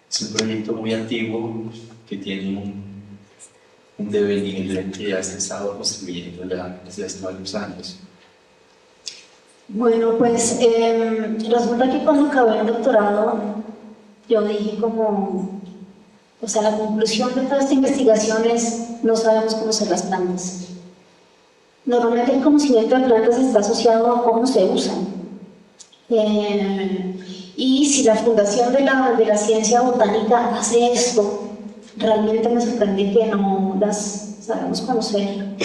Speaker 3: Es un proyecto muy antiguo que tiene un devenir que ya se ha estado construyendo desde hace varios años.
Speaker 4: Bueno, pues resulta que cuando acabé el doctorado, yo dije como, o sea, la conclusión de toda esta investigación es, no sabemos conocer las plantas. Normalmente el conocimiento de plantas está asociado a cómo se usan. Y si la fundación de la ciencia botánica hace esto, realmente me sorprende que no las sabemos conocer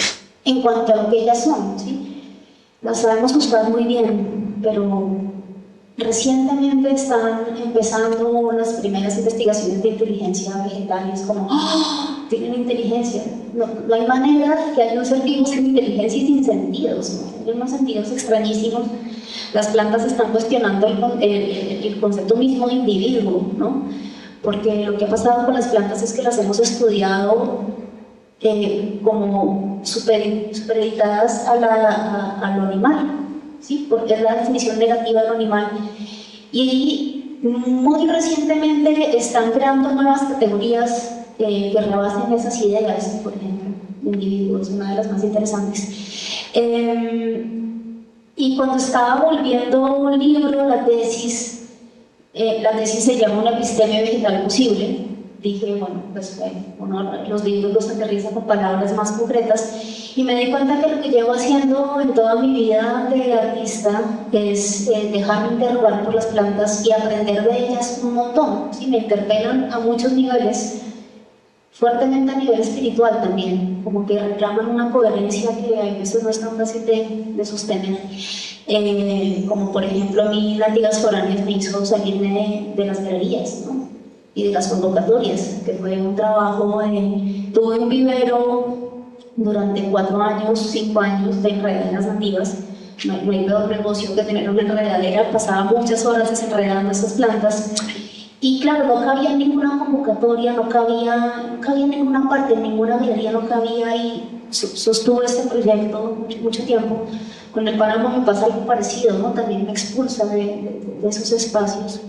Speaker 4: en cuanto a lo que ellas son, ¿sí? Las sabemos buscar muy bien, pero recientemente están empezando unas primeras investigaciones de inteligencia vegetal y es como, ¡oh! Tienen inteligencia. No hay manera que haya un ser vivo sin inteligencia y sin sentidos, ¿no? Hay unos sentidos extrañísimos. Las plantas están cuestionando el concepto mismo de individuo, ¿no? Porque lo que ha pasado con las plantas es que las hemos estudiado como supereditadas a lo animal, ¿sí? Porque es la definición negativa de lo animal. Y muy recientemente están creando nuevas categorías que rebasen esas ideas, por ejemplo, de individuos, una de las más interesantes. Y cuando estaba volviendo un libro, la tesis se llama Una epistemia vegetal posible, dije, bueno, pues uno los libros los aterriza con palabras más concretas y me di cuenta que lo que llevo haciendo en toda mi vida de artista es dejarme interrogar por las plantas y aprender de ellas un montón. ¿Sí? Me interpelan a muchos niveles, fuertemente a nivel espiritual también, como que reclaman una coherencia que a veces no es tan fácil de sostener. Como por ejemplo a mí Látigas Foráneas me hizo salirme de las galerías, ¿no? Y de las convocatorias, que fue un trabajo, tuve un vivero durante 4 años, 5 años de enredaderas nativas. No hay peor negocio que tener una enredadera, pasaba muchas horas desenredando esas plantas. Y claro, no cabía en ninguna convocatoria, no cabía en ninguna parte, en ninguna galería no cabía, y sostuve este proyecto mucho tiempo. Con el páramo me pasa algo parecido, ¿no? También me expulsa de esos espacios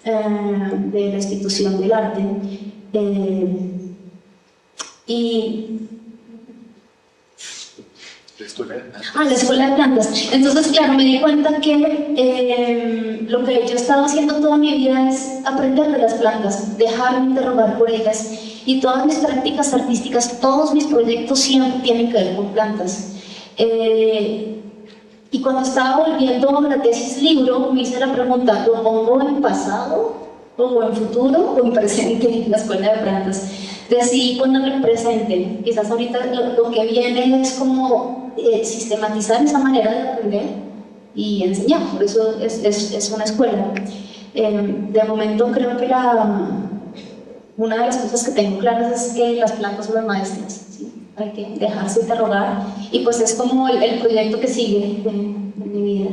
Speaker 4: de la institución del arte. La escuela de plantas. Entonces, claro, me di cuenta que lo que yo he estado haciendo toda mi vida es aprender de las plantas, dejarme interrogar por ellas, y todas mis prácticas artísticas, todos mis proyectos siempre tienen que ver con plantas. Y cuando estaba volviendo a la tesis libro, me hice la pregunta, ¿lo pongo en pasado, o en futuro, o en presente en la escuela de plantas? Decidí ponerlo en presente. Quizás ahorita lo que viene es como sistematizar esa manera de aprender y enseñar, por eso es una escuela. De momento creo que una de las cosas que tengo claras es que las plantas son las maestras, ¿sí? Hay que dejarse interrogar, y pues es como el proyecto que sigue de mi vida.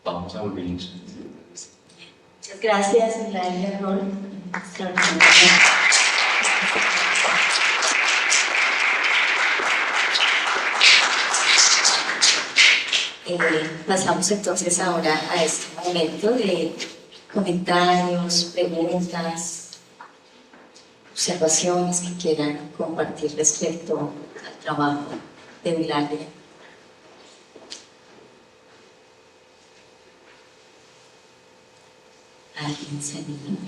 Speaker 3: Vamos a volver.
Speaker 2: Muchas gracias, Laila Rol. Pasamos entonces ahora a este momento de comentarios, preguntas, observaciones que quieran compartir respecto al trabajo de Eulalia. ¿Alguien se anima?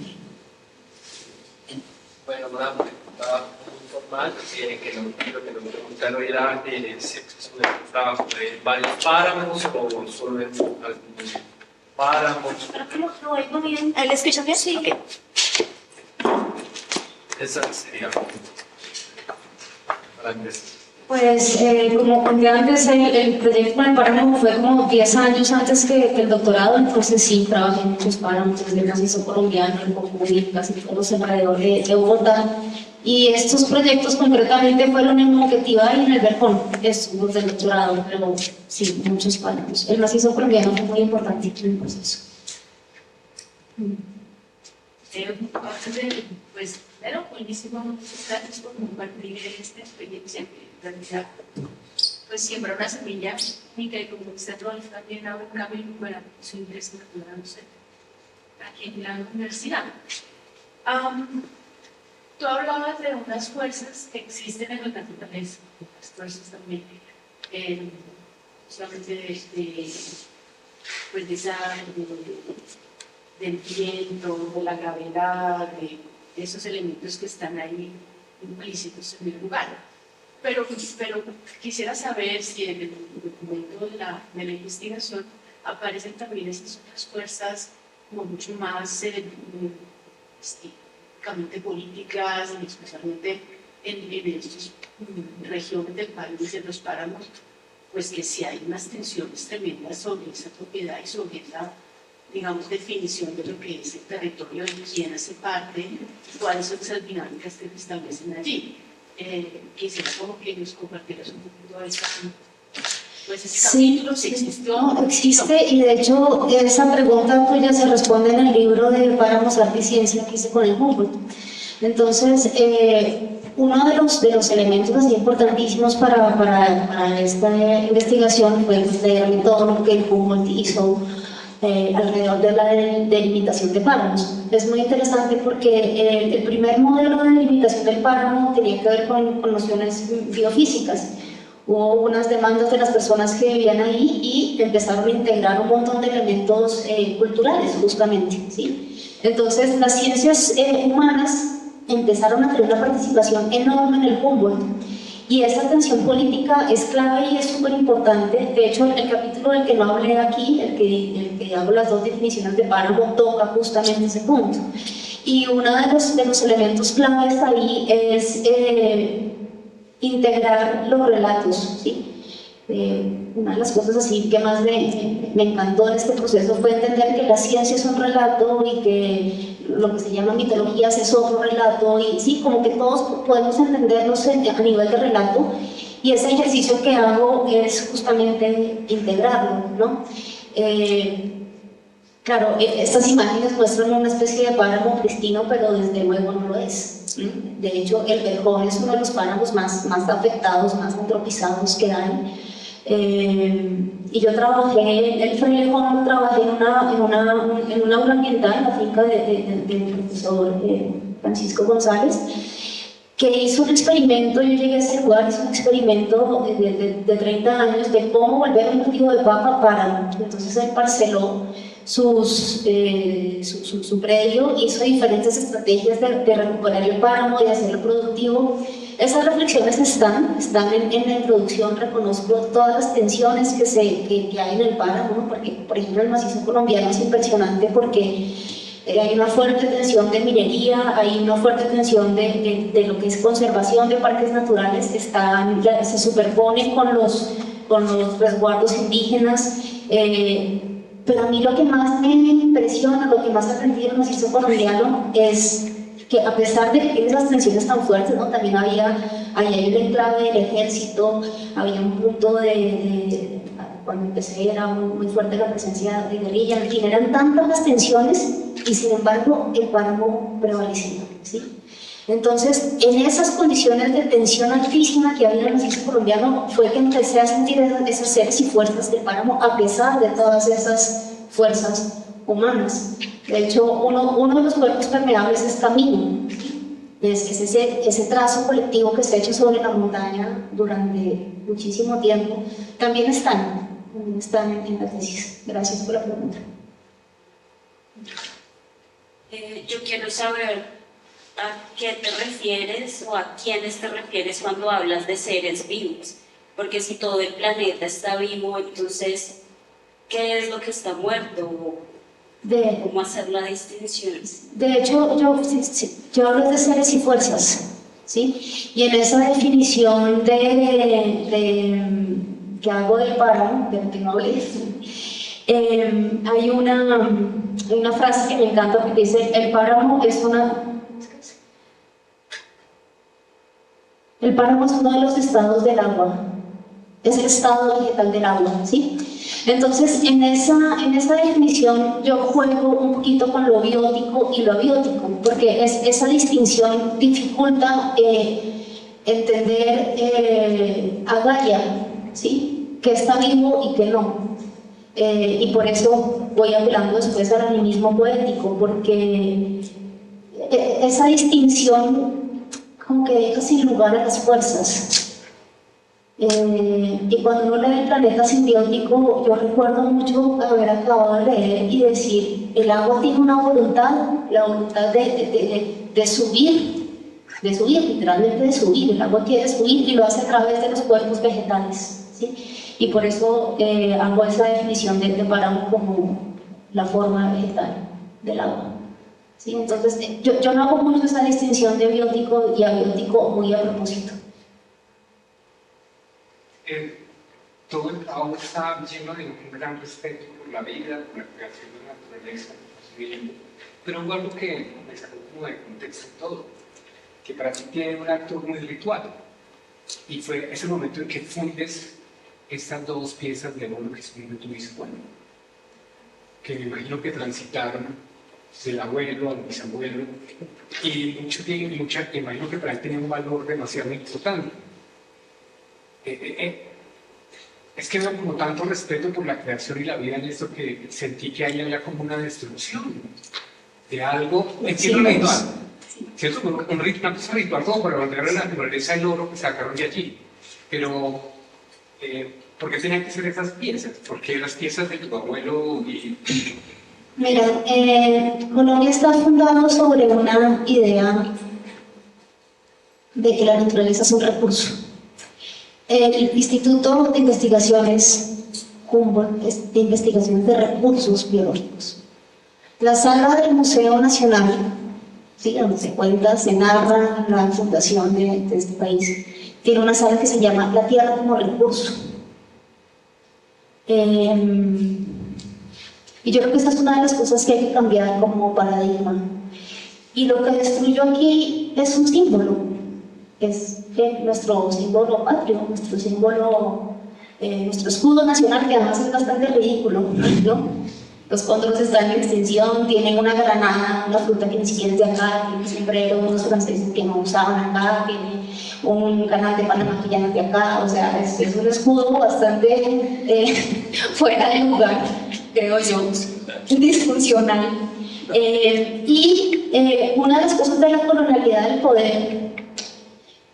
Speaker 5: Bueno, una pregunta muy formal, que lo que nos preguntaron era si es un trabajo de varios páramos o solo de algunos páramos.
Speaker 4: ¿Lo oigo bien? ¿Le escuchan bien? Sí. Okay.
Speaker 5: Esa sería para empezar.
Speaker 4: Pues, como conté antes, el proyecto con el páramo fue como 10 años antes que el doctorado, entonces sí, trabajé en muchos páramos, desde el macizo colombiano, el Cocuy, casi todos alrededor de Bogotá. Y estos proyectos concretamente fueron en Moquetía y en el Vercón, los del doctorado, pero sí, muchos páramos. El macizo colombiano fue muy importante en el proceso.
Speaker 6: Pues, pero buenísimo, muchas gracias por compartir esta experiencia que en realidad pues siembra una semilla y que como usted también abre un camino para su ingreso aquí en la universidad. Tú hablabas de unas fuerzas que existen en la naturaleza, las fuerzas también solamente pues de esa del viento, de la gravedad, de esos elementos que están ahí implícitos en el lugar. Pero quisiera saber si en el documento de la investigación aparecen también esas otras fuerzas como mucho más específicamente políticas, especialmente en estas regiones del país, en los páramos, pues que sí hay unas tensiones tremendas sobre esa propiedad y sobre esa, digamos, definición de lo que es el territorio, de quién hace parte, cuáles son esas dinámicas que se establecen allí. Quisiera como que nos compartieras un poquito de esa, pues ese capítulo, si existió.
Speaker 4: No, existe, y de hecho esa pregunta pues ya se responde en el libro de Páramos, Arte y Ciencia que hice con el Humboldt. Entonces, uno de los elementos así importantísimos para esta investigación fue leer todo lo que el Humboldt hizo alrededor de la delimitación de páramos. Es muy interesante porque el primer modelo de delimitación del páramo tenía que ver con nociones biofísicas. Hubo unas demandas de las personas que vivían ahí y empezaron a integrar un montón de elementos culturales, justamente, ¿sí? Entonces, las ciencias humanas empezaron a tener una participación enorme en el Humboldt. Y esa atención política es clave y es súper importante. De hecho, el capítulo del que no hablé aquí, el que hago las dos definiciones de páramo, toca justamente ese punto. Y uno de los elementos claves ahí es integrar los relatos, ¿sí? Una de las cosas así que más me encantó en este proceso fue entender que la ciencia es un relato y que lo que se llama mitologías es otro relato, y sí, como que todos podemos entendernos a nivel de relato, y ese ejercicio que hago es justamente integrarlo, ¿no? Claro, estas imágenes muestran una especie de páramo pristino, pero desde luego no lo es. De hecho, el Verjón es uno de los páramos más afectados, más antropizados que hay. Y yo trabajé, el Frailejón lo trabajé en una aula ambiental en la finca del profesor Francisco González, que hizo un experimento. Yo llegué a ese lugar, hizo un experimento de 30 años de cómo volver un cultivo de papa páramo. Entonces él parceló su predio, hizo diferentes estrategias de recuperar el páramo, de hacerlo productivo. Esas reflexiones están en la introducción. Reconozco todas las tensiones que hay en el páramo, ¿no? Porque, por ejemplo, el macizo colombiano es impresionante porque hay una fuerte tensión de minería, hay una fuerte tensión de lo que es conservación de parques naturales, se superponen con los resguardos indígenas. Pero a mí lo que más me impresiona, lo que más aprendí del macizo colombiano es que, a pesar de que tiene esas tensiones tan fuertes, ¿no? También había el enclave del ejército, había un punto cuando empecé era muy fuerte la presencia de guerrilla, en fin, eran tantas las tensiones y sin embargo el páramo prevalecía, ¿sí? Entonces, en esas condiciones de tensión altísima que había en el macizo colombiano fue que empecé a sentir esas seres y fuerzas del páramo, a pesar de todas esas fuerzas humanas. De hecho, uno de los cuerpos permeables es camino, es ese trazo colectivo que se ha hecho sobre la montaña durante muchísimo tiempo. También están en la tesis. Gracias por la pregunta.
Speaker 7: Yo quiero saber a qué te refieres o a quiénes te refieres cuando hablas de seres vivos, porque si todo el planeta está vivo, entonces, ¿qué es lo que está muerto? ¿Cómo hacer la distinción?
Speaker 4: De hecho, yo hablo de seres y fuerzas, ¿sí? Y en esa definición que hago del páramo, de lo que no hablé, hay una frase que me encanta que dice: el páramo es uno de los estados del agua, es el estado vegetal del agua, ¿sí? Entonces, en esa definición yo juego un poquito con lo biótico y lo abiótico, porque esa distinción dificulta entender a Gaia, ¿sí? Que está vivo y que no. Y por eso voy apelando después al animismo poético, porque esa distinción como que deja sin lugar a las fuerzas. Y cuando uno lee el planeta simbiótico, yo recuerdo mucho haber acabado de leer y decir: el agua tiene una voluntad, la voluntad de subir, literalmente de subir. El agua quiere subir y lo hace a través de los cuerpos vegetales, ¿sí? Y por eso hago esa definición de páramo como la forma vegetal del agua, ¿sí? Entonces, yo no hago mucho esa distinción de biótico y abiótico muy a propósito.
Speaker 8: Todo el trabajo está lleno de un gran respeto por la vida, por la creación de la naturaleza, pero hubo algo que me sacó como de contexto todo, que para ti tiene un acto muy ritual, y fue ese momento en que fundes estas dos piezas de oro que son de tu bisabuelo, que me imagino que transitaron del abuelo al bisabuelo, y me imagino que para él tenía un valor demasiado importante. Es que veo como tanto respeto por la creación y la vida en esto, que sentí que ahí había como una destrucción de algo. Entiendo lo ritual, ¿cierto? Una cosa ritual como para volver a la naturaleza el oro que sacaron de allí. Pero, ¿por qué tenían que ser esas piezas? Porque las piezas de tu abuelo
Speaker 4: Mira, Colombia está fundado sobre una idea de que la naturaleza es un recurso. El Instituto de Investigaciones Humboldt es de investigaciones de recursos biológicos. La sala del Museo Nacional, ¿sí?, donde se cuenta, se narra la fundación de este país, tiene una sala que se llama La Tierra como Recurso. Y yo creo que esa es una de las cosas que hay que cambiar como paradigma. Y lo que destruyó aquí es un símbolo, es nuestro símbolo patrio, nuestro símbolo, nuestro escudo nacional, que además es bastante ridículo, ¿no? Los cóndores están en extinción, tienen una granada, una fruta que ni siquiera es de acá, tiene un sombrero, unos franceses que no usaban acá, tiene un canal de Panamá que ya no es de acá, o sea, es un escudo bastante fuera de lugar, creo yo, disfuncional. Y una de las cosas de la colonialidad del poder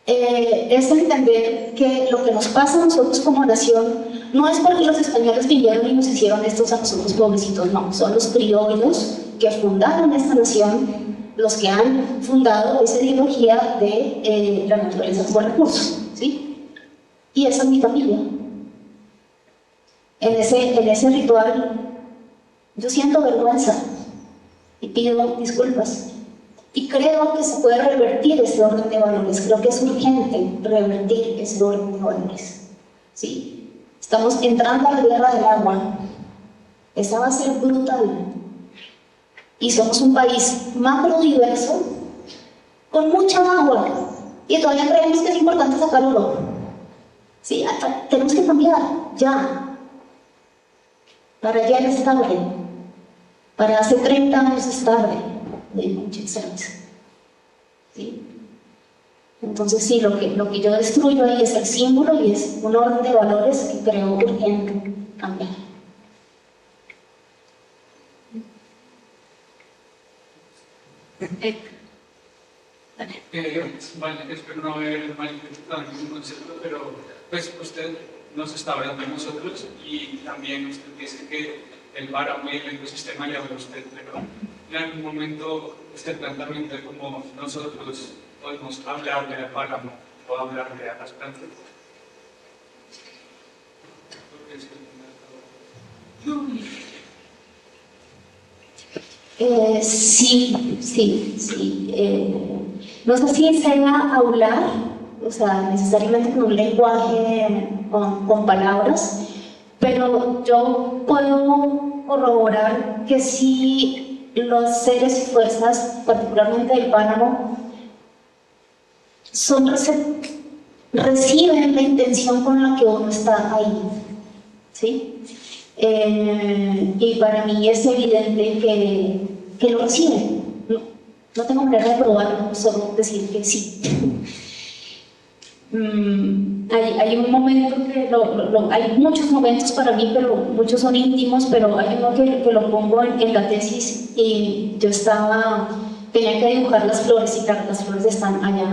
Speaker 4: es entender que lo que nos pasa a nosotros como nación no es porque los españoles vinieron y nos hicieron estos a nosotros pobrecitos, no, son los criollos que fundaron esta nación, los que han fundado esa ideología de la naturaleza como recurso, ¿sí? Y esa es mi familia. En ese ritual yo siento vergüenza y pido disculpas. Y creo que se puede revertir ese orden de valores, creo que es urgente revertir ese orden de valores, ¿sí? Estamos entrando a la guerra del agua, esa va a ser brutal. Y somos un país macro diverso, con mucha agua, y todavía creemos que es importante sacar oro. Sí, tenemos que cambiar, ya. Para ayer es tarde, para hace 30 años es tarde. ¿Sí? Entonces sí, lo que yo destruyo ahí es el símbolo y es un orden de valores que creo urgente cambiar.
Speaker 8: Bueno, espero no haber malinterpretado ningún concepto, pero pues usted nos está hablando de nosotros y también usted dice que el páramo y el ecosistema le habla a usted, pero en algún momento este planteamiento de cómo nosotros podemos hablarle al páramo o hablarle a las plantas.
Speaker 4: Sí. No sé si sea hablar, o sea, necesariamente con un lenguaje, con palabras, pero yo puedo corroborar que sí los seres y fuerzas, particularmente del páramo, reciben la intención con la que uno está ahí, ¿sí? Y para mí es evidente que lo reciben. No tengo manera de probarlo, solo decir que sí. Hay un momento que hay muchos momentos para mí, pero muchos son íntimos, pero hay uno que lo pongo en la tesis y yo tenía que dibujar las flores y claro, las flores están allá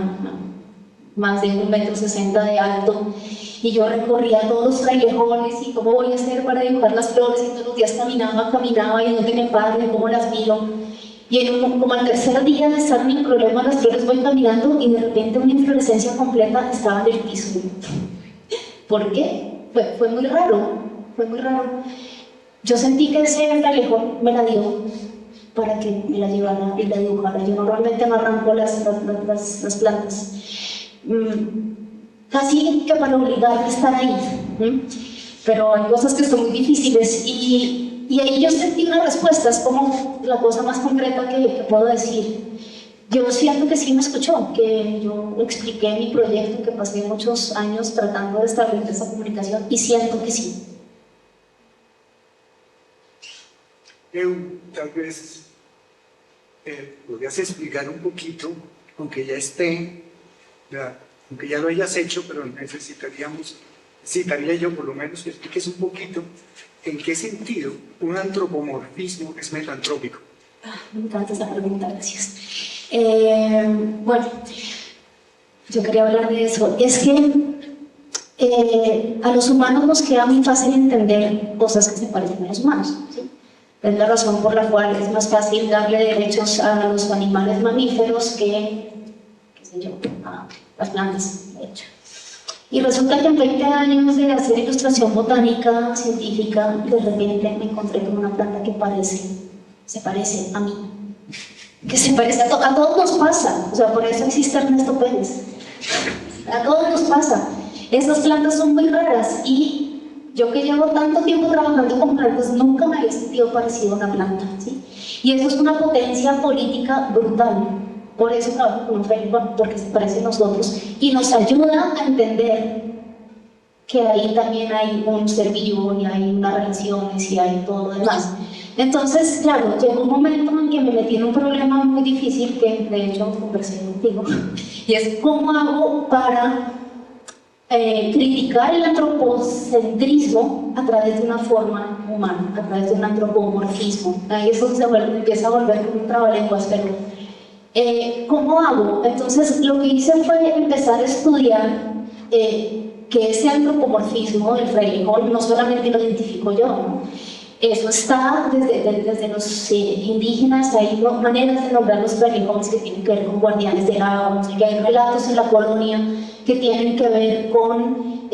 Speaker 4: más de 1,60 m de alto y yo recorría todos los trailejones y cómo voy a hacer para dibujar las flores y todos los días caminaba y dónde me paro y cómo las miro. Y como al tercer día de estar en mi problema, las flores voy caminando y de repente una inflorescencia completa estaba en el piso. ¿Por qué? Fue muy raro, Yo sentí que ese trailejón me la dio para que me la llevara y la dibujara. Yo normalmente no arranco las plantas. Casi que para obligarme a estar ahí. Pero hay cosas que son muy difíciles y ahí yo sentí una respuesta, es como la cosa más concreta que puedo decir. Yo siento que sí me escuchó, que yo expliqué mi proyecto, que pasé muchos años tratando de establecer esa comunicación y siento que sí.
Speaker 9: Tal vez podrías explicar un poquito, aunque ya lo hayas hecho, pero necesitaría yo por lo menos que expliques un poquito en qué sentido un antropomorfismo es metantrópico.
Speaker 4: Me encanta esa pregunta, gracias. Bueno, yo quería hablar de eso. Es que a los humanos nos queda muy fácil entender cosas que se parecen a los humanos, ¿sí? Es la razón por la cual es más fácil darle derechos a los animales mamíferos que, qué sé yo, a las plantas, de hecho. Y resulta que en 20 años de hacer ilustración botánica, científica, de repente me encontré con una planta que se parece a mí. Que se parece a todos nos pasa, o sea, por eso existe Ernesto Pérez. A todos nos pasa. Esas plantas son muy raras y yo que llevo tanto tiempo trabajando con plantas nunca me había sentido parecido a una planta, ¿sí? Y eso es una potencia política brutal. Por eso trabajo con un framework, porque se parece a nosotros y nos ayuda a entender que ahí también hay un ser vivo y hay unas relaciones y hay todo lo demás. Entonces, claro, llegó un momento en que me metí en un problema muy difícil que de hecho conversé contigo, y es cómo hago para criticar el antropocentrismo a través de una forma humana, a través de un antropomorfismo. Ahí es donde empieza a volver como un trabalenguas, pero ¿cómo hago? Entonces lo que hice fue empezar a estudiar que ese antropomorfismo, el frailejón, no solamente lo identifico yo, ¿no? Eso está desde los indígenas, hay maneras de nombrar los frailejones que tienen que ver con guardianes del agua, no sé qué, hay relatos en la colonia que tienen que ver con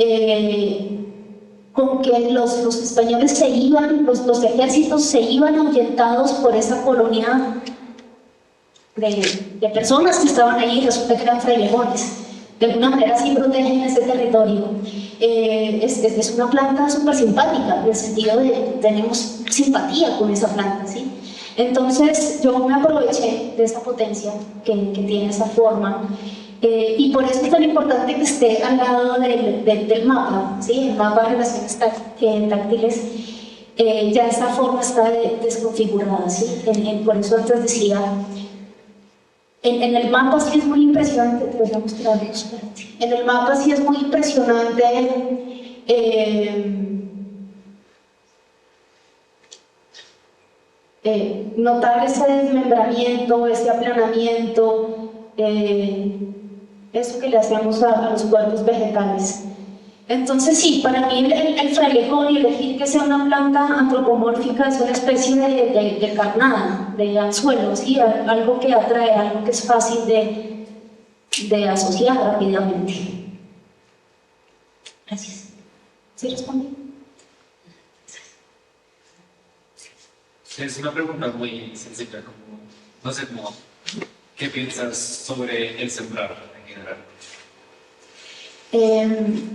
Speaker 4: que los españoles se iban, los ejércitos se iban ahuyentados por esa colonia de personas que estaban ahí y resulta que eran frailejones. De alguna manera sí protegen ese territorio. Es una planta súper simpática, en el sentido de que tenemos simpatía con esa planta, ¿sí? Entonces yo me aproveché de esa potencia que tiene esa forma, y por eso es tan importante que esté al lado del mapa, ¿sí? El mapa de relaciones táctiles. Ya esa forma está desconfigurada, ¿sí? Por eso antes decía, en el mapa sí es muy impresionante, te voy a mostrar, en el mapa sí es muy impresionante notar ese desmembramiento, ese aplanamiento, eso que le hacemos a los cuerpos vegetales. Entonces sí, para mí el frailejón y elegir que sea una planta antropomórfica es una especie de carnada, de anzuelo, ¿sí? Algo que atrae, algo que es fácil de asociar rápidamente. Gracias. ¿Sí respondí?
Speaker 5: Es una pregunta muy sencilla, como, no sé, como, ¿qué piensas sobre el sembrar en general?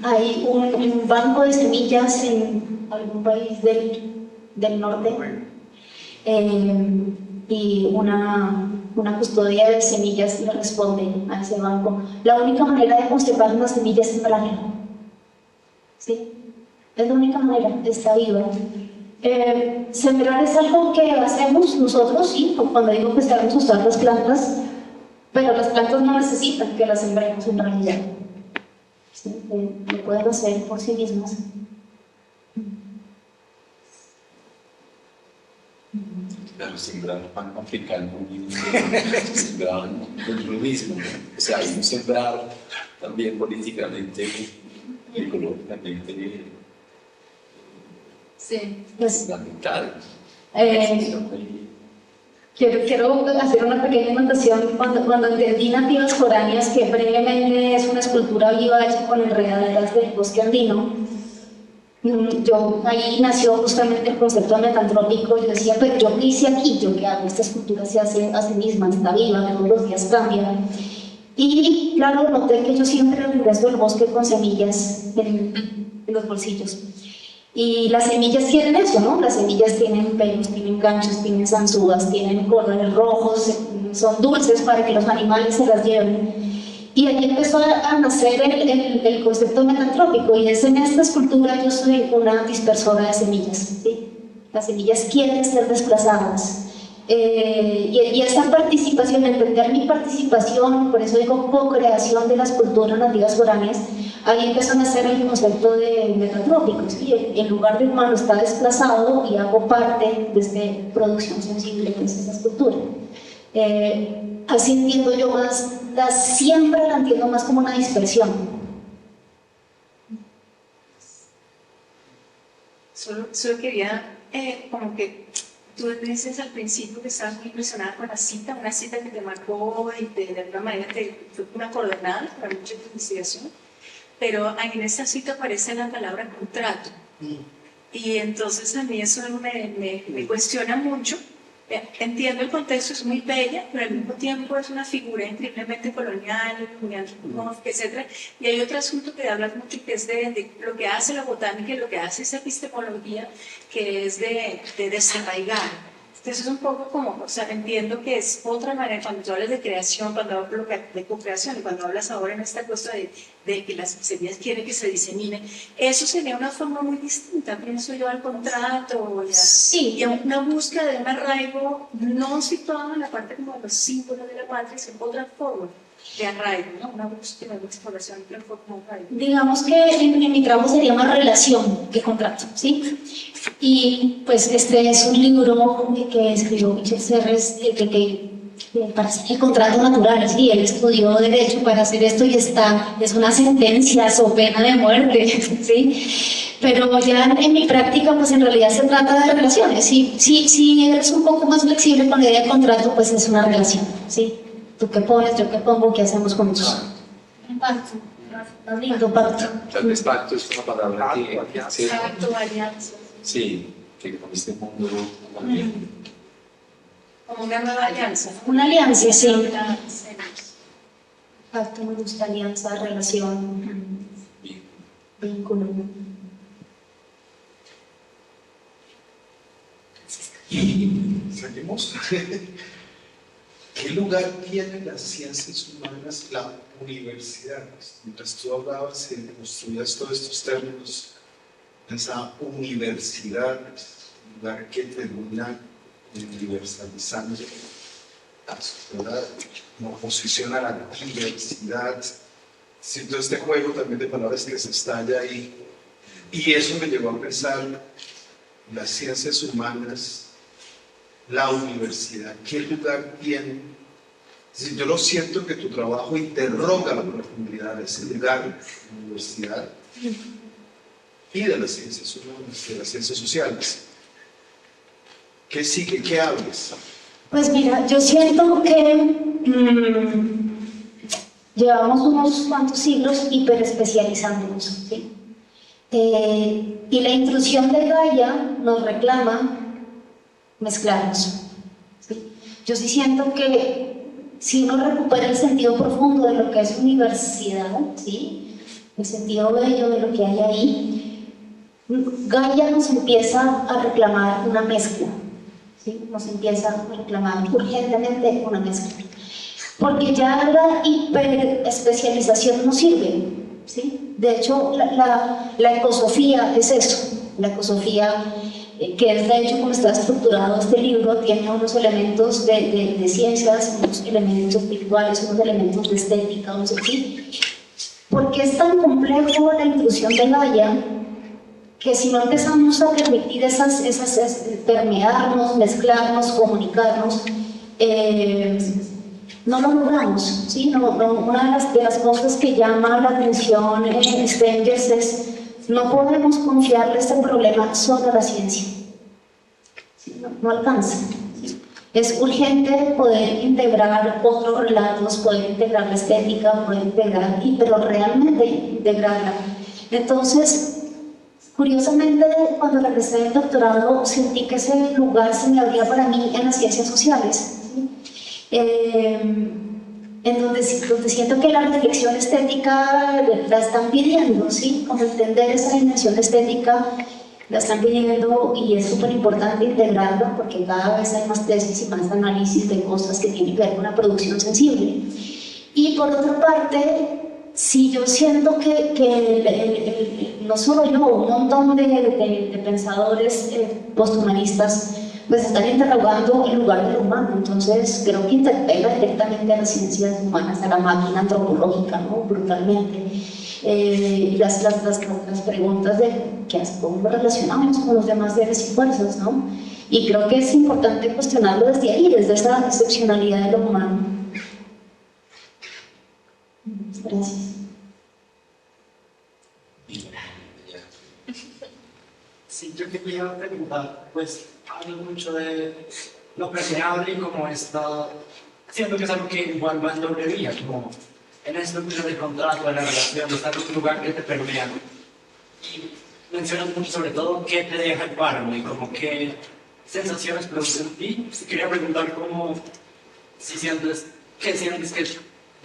Speaker 4: Hay un banco de semillas en algún país del norte, y una custodia de semillas le responde a ese banco. La única manera de conservar una semilla es sembrarla, ¿sí? Es la única manera, está viva. Sembrar es algo que hacemos nosotros, sí, cuando digo que sabemos usar las plantas, pero las plantas no necesitan que las sembremos en realidad. ¿Sí? Lo pueden hacer por sí mismas.
Speaker 3: Claro, sembrar pan africano sembrar es lo mismo. O sea, hay un sembrar también políticamente y ecológicamente fundamental.
Speaker 4: Quiero hacer una pequeña anotación. Cuando entendí Nativas Foráneas, que brevemente es una escultura viva hecha con enredaderas del bosque andino, ahí nació justamente el concepto metantrópico. Yo decía, pero ¿yo qué hice aquí? ¿Yo qué hago? Esta escultura se hace a sí misma, está viva, todos los días cambia. Y claro, noté que yo siempre regreso del bosque con semillas en los bolsillos. Y las semillas tienen eso, ¿no? Las semillas tienen pelos, tienen ganchos, tienen zanzudas, tienen cordones rojos, son dulces para que los animales se las lleven. Y allí empezó a nacer el concepto metantrópico, y es en esta escultura yo soy una dispersora de semillas, ¿sí? Las semillas quieren ser desplazadas. Y esta participación, entender mi participación, por eso digo co-creación de las culturas nativas foráneas, ahí empezó a nacer el concepto de metantrópico, ¿sí? En lugar de humano está desplazado y hago parte de esta producción sensible que es esa escultura. Así entiendo yo más, siempre la entiendo más como una dispersión.
Speaker 6: Solo quería como que Tú dices al principio que estabas muy impresionada con la cita, una cita que te marcó y de alguna manera te fue una coordenada para mucha investigación, pero en esa cita aparece la palabra contrato. Y entonces a mí eso me cuestiona mucho. Entiendo el contexto, es muy bella, pero al mismo tiempo es una figura increíblemente colonial, etc. Y hay otro asunto que hablas mucho, que es de lo que hace la botánica y lo que hace esa epistemología, que es de desarraigar. Entonces es un poco como, o sea, entiendo que es otra manera, cuando tú hablas de creación, cuando hablas de co-creación, y cuando hablas ahora en esta cosa de que las semillas quieren que se diseminen, eso sería una forma muy distinta, pienso yo, al contrato y a una búsqueda de un arraigo no situado en la parte como de los símbolos de la patria, sino otra forma de arraigo, ¿no? Una búsqueda, una exploración de una forma de arraigo.
Speaker 4: Digamos que en mi trabajo sería más relación que contrato, ¿sí? Y pues este es un libro que escribió Michel Serres, para hacer el contrato natural, sí, él estudió Derecho para hacer esto y es una sentencia o pena de muerte, ¿sí? Pero ya en mi práctica, pues en realidad se trata de relaciones, ¿sí? Si eres un poco más flexible con la idea de contrato, pues es una relación, ¿sí? Tú qué pones, yo qué pongo, qué hacemos juntos. Un pacto, un lindo pacto.
Speaker 3: Tal vez pacto es una palabra que... sí,
Speaker 6: Pacto, alianza.
Speaker 3: sí, que con este mundo también.
Speaker 6: Como una nueva alianza.
Speaker 4: Una alianza, sí.
Speaker 6: Una-
Speaker 4: Pacto, me gusta, alianza, relación,
Speaker 3: Bien.
Speaker 4: vínculo.
Speaker 9: Seguimos. ¿Qué lugar tienen las ciencias humanas, la universidad? Mientras tú hablabas y construías todos estos términos, esa universidad, lugar que termina universalizando la sociedad, como posiciona la diversidad. Siento este juego también de palabras que se estalla ahí. Y eso me llevó a pensar las ciencias humanas, la universidad, ¿qué lugar tiene? Si yo lo siento que tu trabajo interroga la profundidad de ese lugar de la universidad y de las ciencias humanas, de las ciencias sociales. ¿Qué sigue? ¿Qué hables?
Speaker 4: Pues mira, yo siento que llevamos unos cuantos siglos hiperespecializándonos, ¿sí? Y la intrusión de Gaia nos reclama mezclarnos, ¿sí? Yo sí siento que si uno recupera el sentido profundo de lo que es universidad, ¿sí? El sentido bello de lo que hay ahí, Gaia nos empieza a reclamar una mezcla, ¿sí? Nos empieza a reclamar urgentemente una mezcla, porque ya la hiperespecialización no sirve, ¿sí? De hecho, la ecosofía es eso, la ecosofía, que es de hecho como está estructurado este libro, tiene unos elementos de ciencias, unos elementos espirituales, unos elementos de estética, unos así. ¿Por qué es tan complejo la intrusión de Gaia? Que si no empezamos a permitir permearnos, mezclarnos, comunicarnos, no lo logramos, ¿sí? Una de las cosas que llama la atención Stengers es no podemos confiarle este problema solo a la ciencia, ¿sí? No alcanza. Es urgente poder integrar otros relatos, poder integrar la estética, poder integrar, pero realmente integrarla. Entonces, curiosamente, cuando regresé del doctorado, sentí que ese lugar se me abría para mí en las ciencias sociales, ¿sí? En donde siento que la reflexión estética la están pidiendo, ¿sí? Como entender esa dimensión estética la están pidiendo y es súper importante integrarlo porque cada vez hay más tesis y más análisis de cosas que tienen que ver con la producción sensible. Y por otra parte, sí, yo siento que no solo yo, un montón de pensadores posthumanistas pues están interrogando el lugar del humano, entonces creo que interpela directamente a las ciencias humanas, a la máquina antropológica, ¿no? Brutalmente. Y las preguntas de cómo nos relacionamos con los demás seres y fuerzas, ¿no? Y creo que es importante cuestionarlo desde ahí, desde esa excepcionalidad de lo humano. Gracias.
Speaker 10: Sí, yo quería preguntar, pues, hablas mucho de lo permeable y como esto, siento que es algo que igual va en doble vía, como en esta estructura del contrato, de la relación, de estar en un lugar que te permea. Y mencionas mucho sobre todo qué te deja el páramo y como qué sensaciones producen en ti. Quería preguntar cómo, si sientes, qué sientes que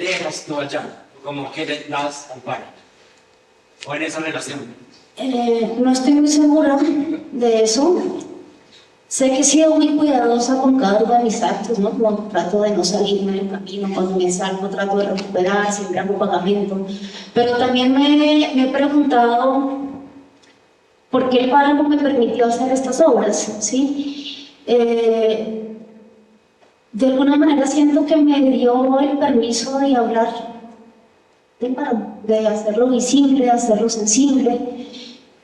Speaker 10: dejas tú allá, como qué le das al páramo, o en esa relación.
Speaker 4: No estoy muy segura de eso. Sé que he sido muy cuidadosa con cada uno de mis actos, ¿no? Como trato de no salirme del camino, cuando me salgo trato de recuperar, siempre hago pagamento. Pero también me he preguntado por qué el páramo me permitió hacer estas obras, ¿sí? De alguna manera siento que me dio el permiso de hablar del páramo, de hacerlo visible, de hacerlo sensible.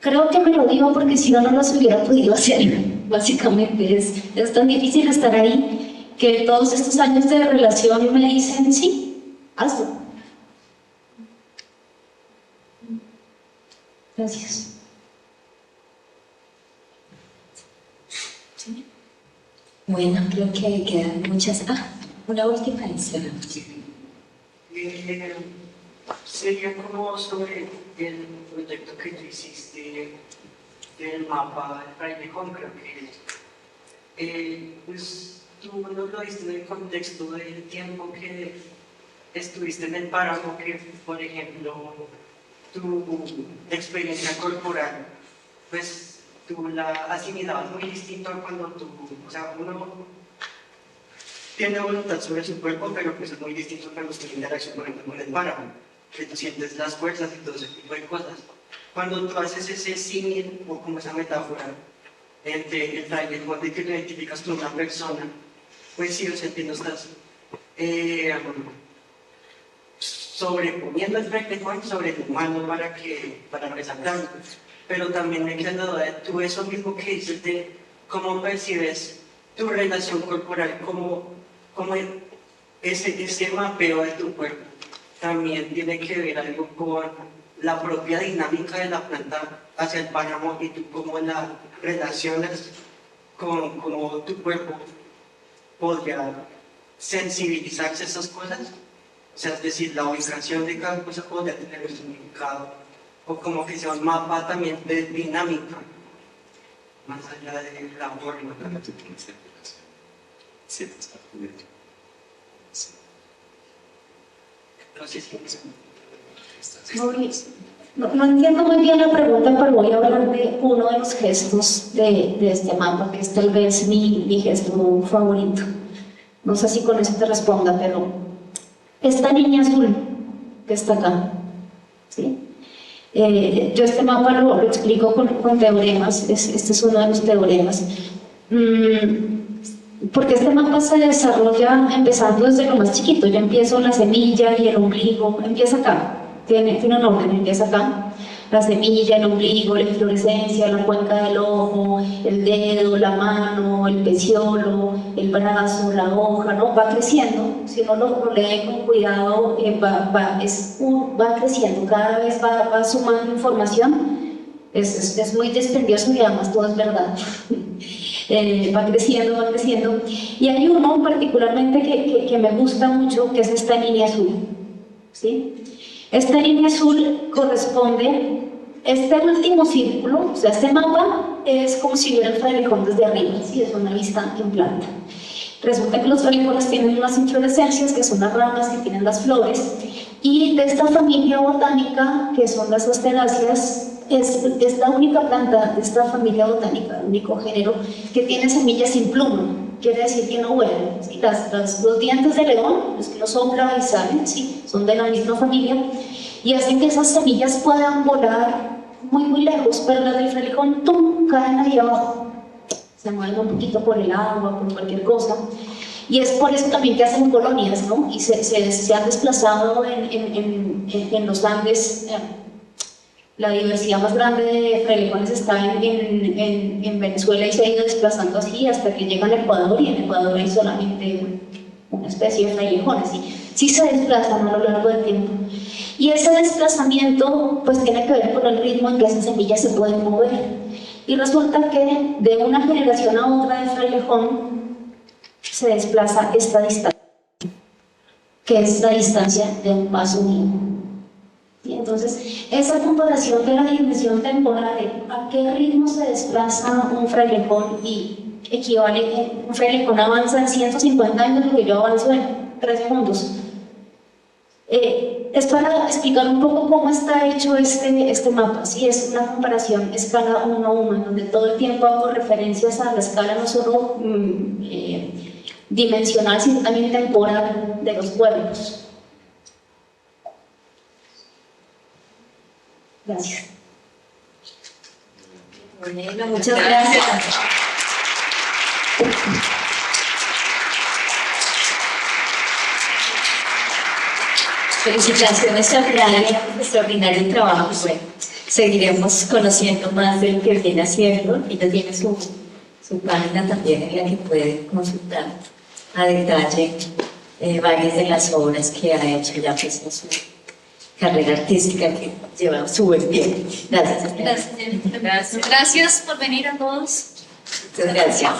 Speaker 4: Creo que me lo dio porque si no, no las hubiera podido hacer. Básicamente es tan difícil estar ahí que todos estos años de relación me dicen, sí, hazlo. Gracias.
Speaker 2: ¿Sí? Bueno, creo que quedan muchas. Una última vez.
Speaker 10: Sería como sobre el proyecto que tú hiciste del mapa del Frailejón, creo que pues tú nos lo diste en el contexto del tiempo que estuviste en el páramo, que por ejemplo tu experiencia corporal, pues tú la asimilabas muy distinto a cuando tú, o sea, uno tiene voluntad sobre su cuerpo, pero pues es muy distinto cuando está en interacción, por ejemplo, con el páramo, que tú sientes las fuerzas y todo ese tipo de cosas. Cuando tú haces ese símil, o como esa metáfora, entre el frailejón de que te identificas con una persona, pues sí, o sea, que no estás sobreponiendo el frailejón sobre el humano para resaltarlo. Pero también me queda la duda de tú eso mismo que dices de cómo percibes tu relación corporal, como ese mapeo de tu cuerpo también tiene que ver algo con la propia dinámica de la planta hacia el páramo y tú cómo la relacionas con cómo tu cuerpo podría sensibilizarse a esas cosas. O sea, es decir, la ubicación de cada cosa podría tener un significado, o como que sea un mapa también de dinámica, más allá de la forma.
Speaker 4: No entiendo muy bien la pregunta, pero voy a hablar de uno de los gestos de este mapa, que es tal vez mi gesto favorito. No sé si con eso te responda, pero esta niña azul que está acá, ¿sí? Yo este mapa lo explico con teoremas, este es uno de los teoremas. Porque este mapa se desarrolla empezando desde lo más chiquito. Yo empiezo la semilla y el ombligo, empieza acá, tiene un orden, empieza acá. La semilla, el ombligo, la inflorescencia, la cuenca del ojo, el dedo, la mano, el peciolo, el brazo, la hoja, ¿no? Va creciendo, si uno lo lee con cuidado, va creciendo, cada vez va sumando información. Es muy dispendioso y además todo es verdad. Va creciendo. Y hay uno particularmente que me gusta mucho, que es esta línea azul, ¿sí? Esta línea azul corresponde, este último círculo, o sea, este mapa es como si viera el frailejón desde arriba, ¿sí? Es una vista en planta. Resulta que los frailejones tienen unas inflorescencias, que son las ramas que tienen las flores, y de esta familia botánica, que son las asteráceas, es la única planta de esta familia botánica, el único género, que tiene semillas sin pluma. Quiere decir que no vuelan, ¿sí? Los dientes de león, los que lo soplan y salen, ¿sí? Son de la misma familia, y hacen que esas semillas puedan volar muy lejos, pero las del frailejón caen ahí abajo, se mueven un poquito por el agua, por cualquier cosa. Y es por eso también que hacen colonias, ¿no? Y se han desplazado en los Andes. La diversidad más grande de frailejones está en Venezuela y se ha ido desplazando así hasta que llegan al Ecuador, y en Ecuador hay solamente una especie de frailejones. Sí se desplazan a lo largo del tiempo. Y ese desplazamiento pues tiene que ver con el ritmo en que esas semillas se pueden mover. Y resulta que de una generación a otra de Frailejón se desplaza esta distancia, que es la distancia de un paso mínimo. Y entonces, esa comparación de la dimensión temporal, a qué ritmo se desplaza un frailejón y equivale, un frailejón avanza en 150 años, lo que yo avanzo en 3 segundos. Es para explicar un poco cómo está hecho este mapa. Sí, es una comparación escala 1 a 1, donde todo el tiempo hago referencias a la escala no solo dimensional, sino también temporal de los pueblos. Gracias.
Speaker 2: Bueno, muchas gracias. Felicitaciones extraordinario trabajo. Bueno, seguiremos conociendo más de lo que viene haciendo. Ella tiene su página también en la que puede consultar a detalle varias de las obras que ha hecho ya pues, en su carrera artística que lleva súper bien. Gracias.
Speaker 4: Gracias por venir a todos.
Speaker 2: Muchas gracias.